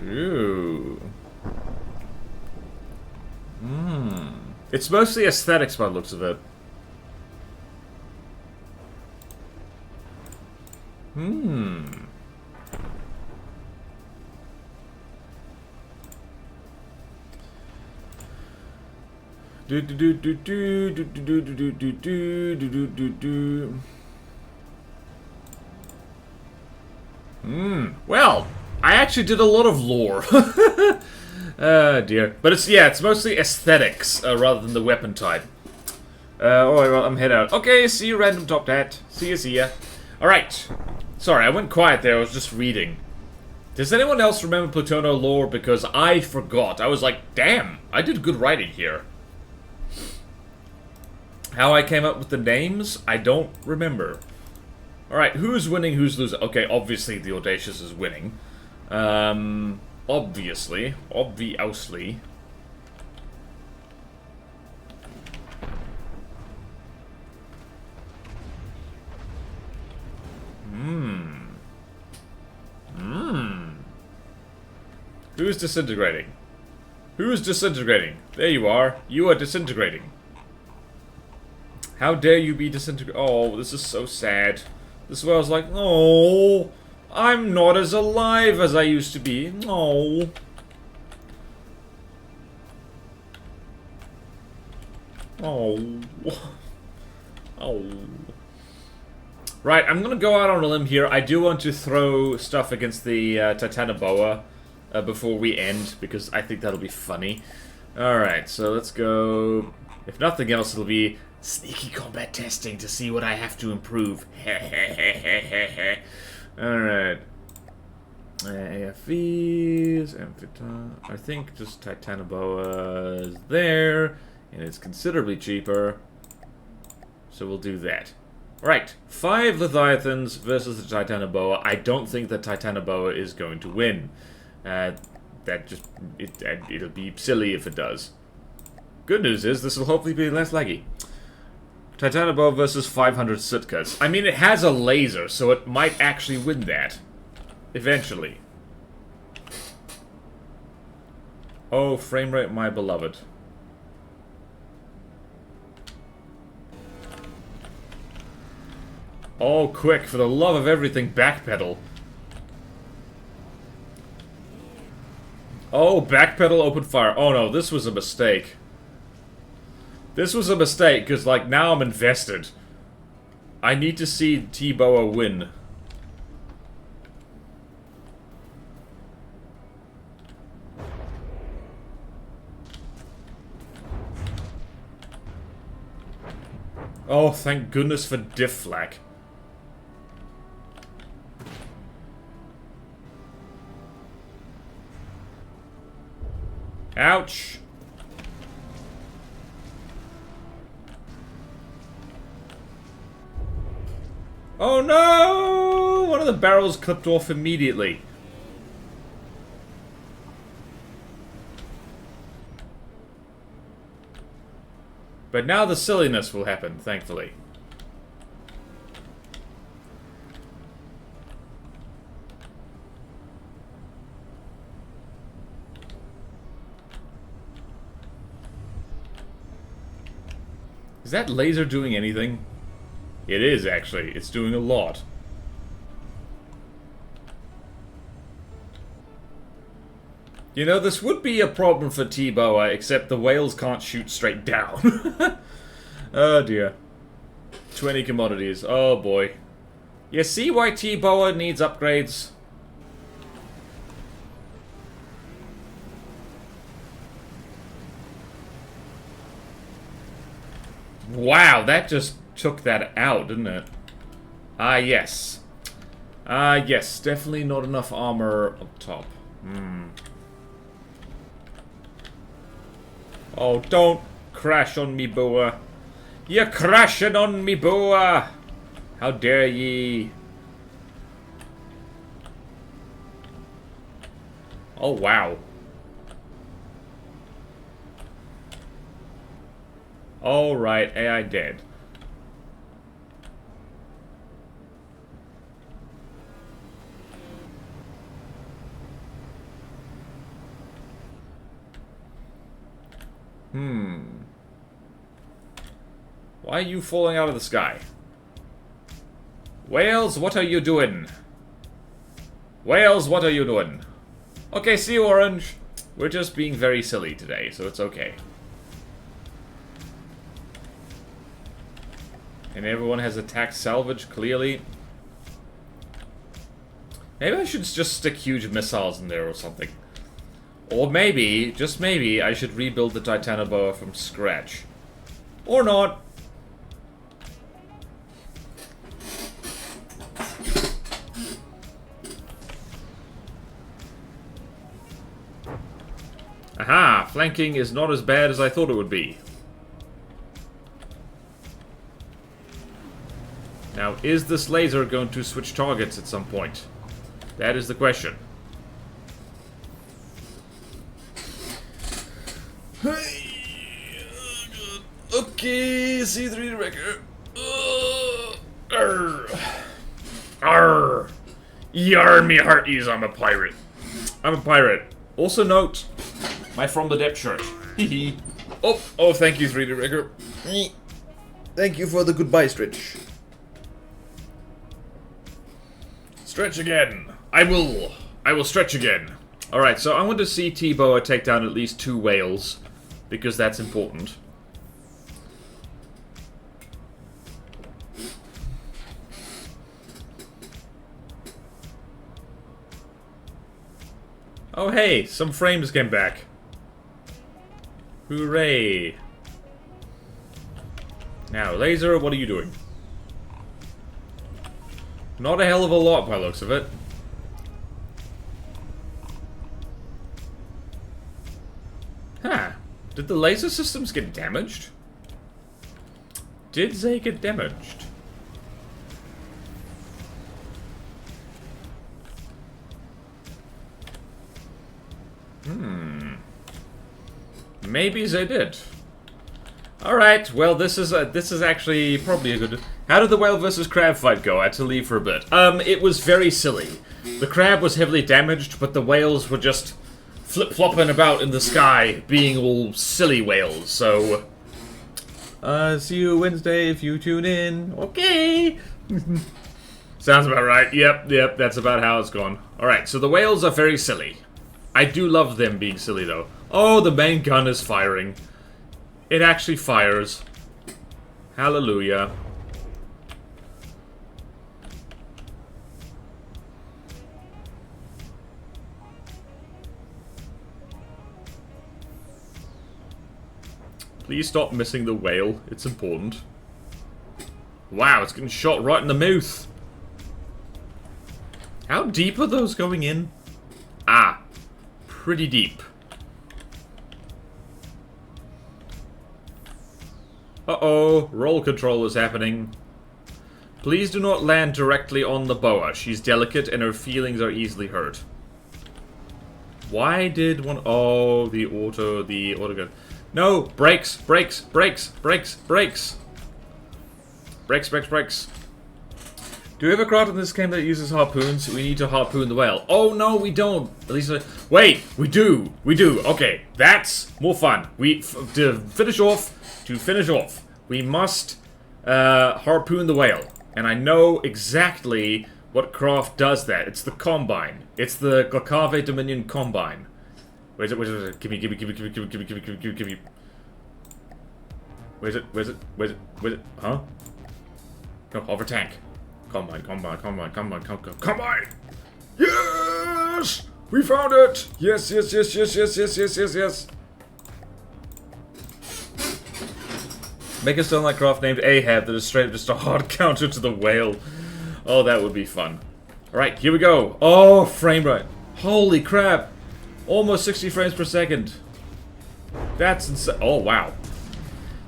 Ooh. It's mostly aesthetics by the looks of it. Well, I actually did a lot of lore. Dear. But it's mostly aesthetics rather than the weapon type. Alright, well, I'm head out. Okay, see you, random top hat. See ya. Alright. Sorry, I went quiet there, I was just reading. Does anyone else remember Plutono lore? Because I forgot. I was like, damn, I did good writing here. How I came up with the names, I don't remember. Alright, who's winning, who's losing? Okay, obviously the Audacious is winning. Obviously. Who's disintegrating? Who's disintegrating? There you are. You are disintegrating. How dare you be disintegrating? Oh, this is so sad. This is where I was like, oh, I'm not as alive as I used to be. Oh. Oh. Oh. Right, I'm gonna go out on a limb here. I do want to throw stuff against the Titanoboa before we end, because I think that'll be funny. Alright, so let's go... If nothing else, it'll be sneaky combat testing to see what I have to improve. Alright. AFVs, Amphita... I think just Titanoboa is there, and it's considerably cheaper. So we'll do that. Right, 5 Leviathans versus the Titanoboa. I don't think the Titanoboa is going to win. It'll be silly if it does. Good news is, this will hopefully be less laggy. Titanoboa versus 500 Sitkas. I mean, it has a laser, so it might actually win that. Eventually. Oh, frame rate, my beloved. Oh, quick, for the love of everything, backpedal. Oh, backpedal, open fire. Oh no, this was a mistake. This was a mistake, because, like, now I'm invested. I need to see T-Boa win. Oh, thank goodness for diff flag. Ouch! Oh no! One of the barrels clipped off immediately. But now the silliness will happen, thankfully. Is that laser doing anything? It is, actually. It's doing a lot. You know, this would be a problem for T-Boa, except the whales can't shoot straight down. Oh dear. 20 commodities. Oh boy. You see why T-Boa needs upgrades? Wow, that just took that out, didn't it? Ah, yes. Ah, yes. Definitely not enough armor up top. Oh, don't crash on me, boa. You're crashing on me, boa! How dare ye? Oh, wow. Alright, AI dead. Why are you falling out of the sky? Whales, what are you doing? Whales, what are you doing? Okay, see you, Orange. We're just being very silly today, so it's okay. And everyone has attacked salvage, clearly. Maybe I should just stick huge missiles in there or something. Or maybe, just maybe, I should rebuild the Titanoboa from scratch. Or not. Aha! Flanking is not as bad as I thought it would be. Now, is this laser going to switch targets at some point? That is the question. Okay, C3 record. Arr. Yar me hearties, I'm a pirate. I'm a pirate. Also note, my From the Depth shirt. Oh, thank you, 3D Rigger. Thank you for the goodbye stretch. Stretch again. I will stretch again. Alright, so I want to see T-Boa take down at least 2 whales, because that's important. Oh hey, some frames came back. Hooray. Now, laser, what are you doing? Not a hell of a lot by the looks of it. Huh. Did the laser systems get damaged? Did they get damaged? Maybe they did. Alright, well this is actually probably a good... How did the whale versus crab fight go? I had to leave for a bit. It was very silly. The crab was heavily damaged, but the whales were just flip-flopping about in the sky, being all silly whales, so... see you Wednesday if you tune in. Okay! Sounds about right. Yep, that's about how it's gone. Alright, so the whales are very silly. I do love them being silly, though. Oh, the main gun is firing. It actually fires. Hallelujah. Please stop missing the whale. It's important. Wow, it's getting shot right in the mouth. How deep are those going in? Ah, pretty deep. Uh-oh, roll control is happening. Please do not land directly on the boa. She's delicate and her feelings are easily hurt. Why did one... Oh, the auto gun. No! Brakes! Brakes! Brakes! Brakes! Brakes! Brakes, brakes, brakes. Do we have a craft in this game that uses harpoons? We need to harpoon the whale. Oh, no, we don't. At least... Wait! We do! We do! Okay, that's more fun. To finish off, we must harpoon the whale. And I know exactly what craft does that. It's the Combine. It's the Glacave Dominion Combine. Where's it? Give me. Where's it? Huh? No, hover tank. Combine. Yes! We found it! Yes. Make a stone-like craft named Ahab that is straight up just a hard counter to the whale. Oh, that would be fun. Alright, here we go. Oh, frame rate. Holy crap. Almost 60 frames per second. That's insane. Oh, wow.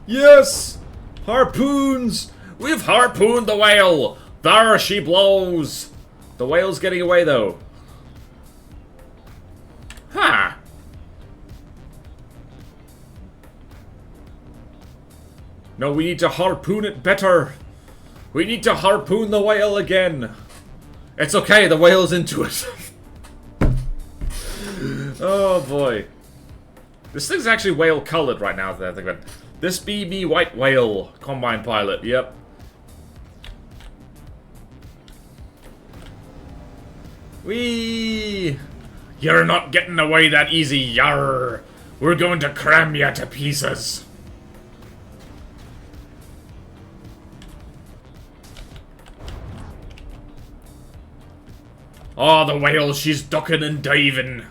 Yes! Harpoons! We've harpooned the whale! There she blows! The whale's getting away, though. Ha! Huh. No, we need to harpoon it better. We need to harpoon the whale again. It's okay, the whale's into it. Oh boy. This thing's actually whale colored right now that I think about it. This BB white whale Combine pilot, yep. Whee! You're not getting away that easy, yarr! We're going to cram ya to pieces. Oh, the whale, she's ducking and diving.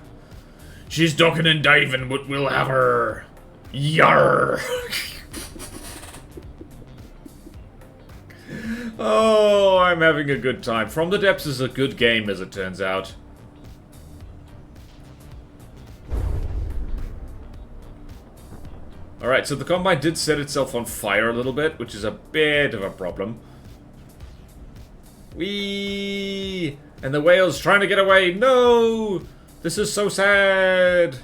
She's ducking and diving, but we'll have her. Yarr! Oh, I'm having a good time. From the Depths is a good game, as it turns out. Alright, so the Combine did set itself on fire a little bit, which is a bit of a problem. Whee! And the whale's trying to get away. No! This is so sad.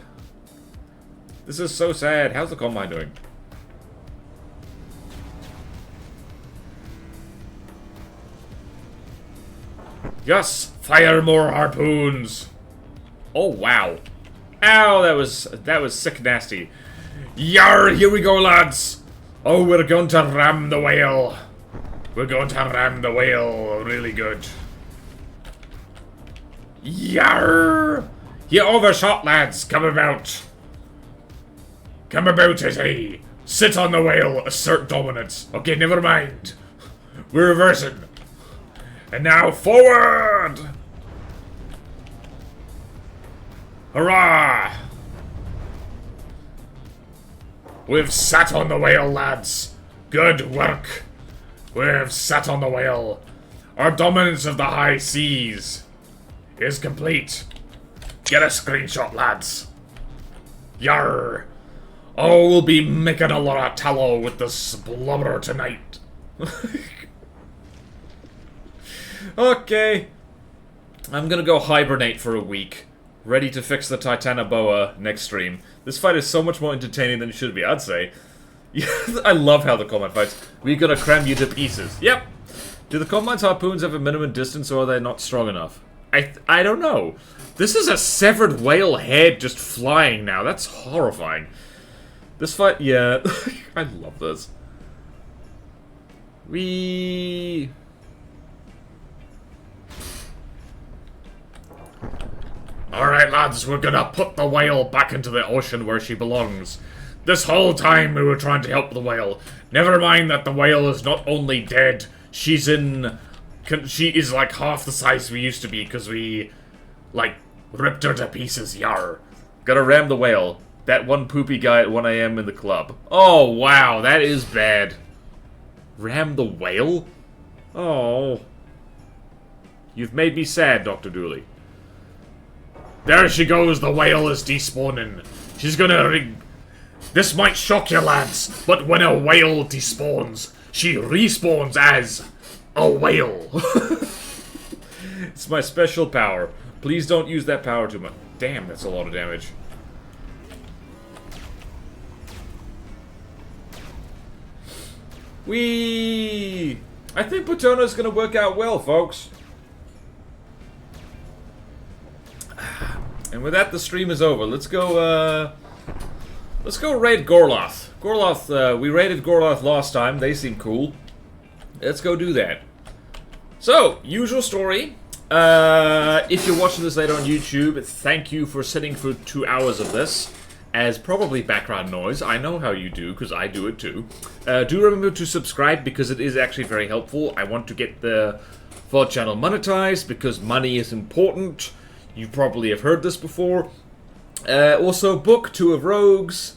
This is so sad. How's the Combine doing? Yes! Fire more harpoons! Oh, wow. Ow, that was sick nasty. Yar, here we go, lads! Oh, we're going to ram the whale. We're going to ram the whale really good. Yar! You overshot, lads! Come about! Come about, I say! Sit on the whale, assert dominance. Okay, never mind. We're reversing. And now, forward! Hurrah! We've sat on the whale, lads. Good work. We've sat on the whale. Our dominance of the high seas is complete. Get a screenshot, lads. Yarr. Oh, we'll be making a lot of tallow with this blubber tonight. Okay. I'm gonna go hibernate for a week. Ready to fix the Titanoboa next stream. This fight is so much more entertaining than it should be, I'd say. I love how the Combine fights. We're gonna cram you to pieces. Yep. Do the Combine's harpoons have a minimum distance, or are they not strong enough? I don't know. This is a severed whale head just flying now. That's horrifying. This fight, yeah. I love this. Alright, lads, we're gonna put the whale back into the ocean where she belongs. This whole time we were trying to help the whale. Never mind that the whale is not only dead, she is like half the size we used to be because we, like, ripped her to pieces, yar. Gotta ram the whale. That one poopy guy at 1 AM in the club. Oh, wow, that is bad. Ram the whale? Oh. You've made me sad, Dr. Dooley. There she goes, the whale is despawning. She's gonna ring. This might shock you, lads, but when a whale despawns, she respawns as a whale. It's my special power. Please don't use that power too much. Damn, that's a lot of damage. Whee! I think Paterno's gonna work out well, folks. And with that, the stream is over. Let's go raid Gorloth. Gorloth, we raided Gorloth last time. They seem cool. Let's go do that. So, usual story. If you're watching this later on YouTube, thank you for sitting for 2 hours of this. As probably background noise. I know how you do, because I do it too. Do remember to subscribe, because it is actually very helpful. I want to get the VOD channel monetized, because money is important. You probably have heard this before. Also, book 2 of Rogues.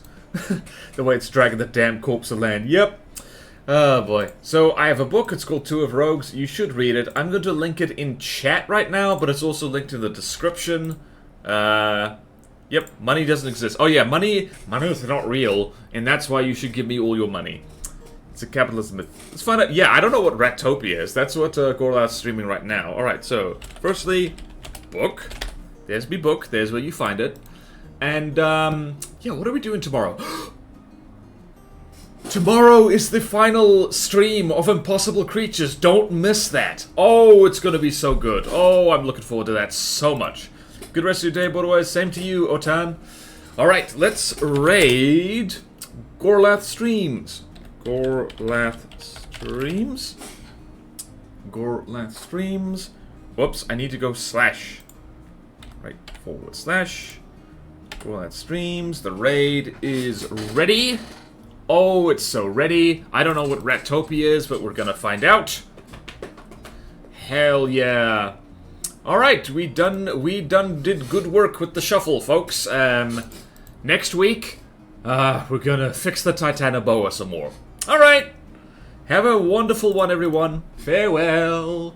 The way it's dragging the damn corpse of land. Yep. Oh boy. So, I have a book. It's called 2 of Rogues. You should read it. I'm going to link it in chat right now, but it's also linked in the description. Yep, money doesn't exist. Oh yeah, money is not real, and that's why you should give me all your money. It's a capitalist myth. Let's find out. Yeah, I don't know what Ratopia is. That's what Gorla's streaming right now. Alright, so, firstly, book. There's me book. There's where you find it. And, yeah, what are we doing tomorrow? Tomorrow is the final stream of Impossible Creatures. Don't miss that. Oh, it's gonna be so good. Oh, I'm looking forward to that so much. Good rest of your day, otherwise, same to you, Otan. Alright, let's raid Gorlath Streams. Gorlath Streams. Gorlath Streams. Whoops, I need to go slash. Right, / Gorlath Streams. The raid is ready. Oh, it's so ready. I don't know what Ratopia is, but we're gonna find out. Hell yeah. Alright, we did good work with the shuffle, folks. Next week, we're gonna fix the Titanoboa some more. Alright, have a wonderful one, everyone. Farewell.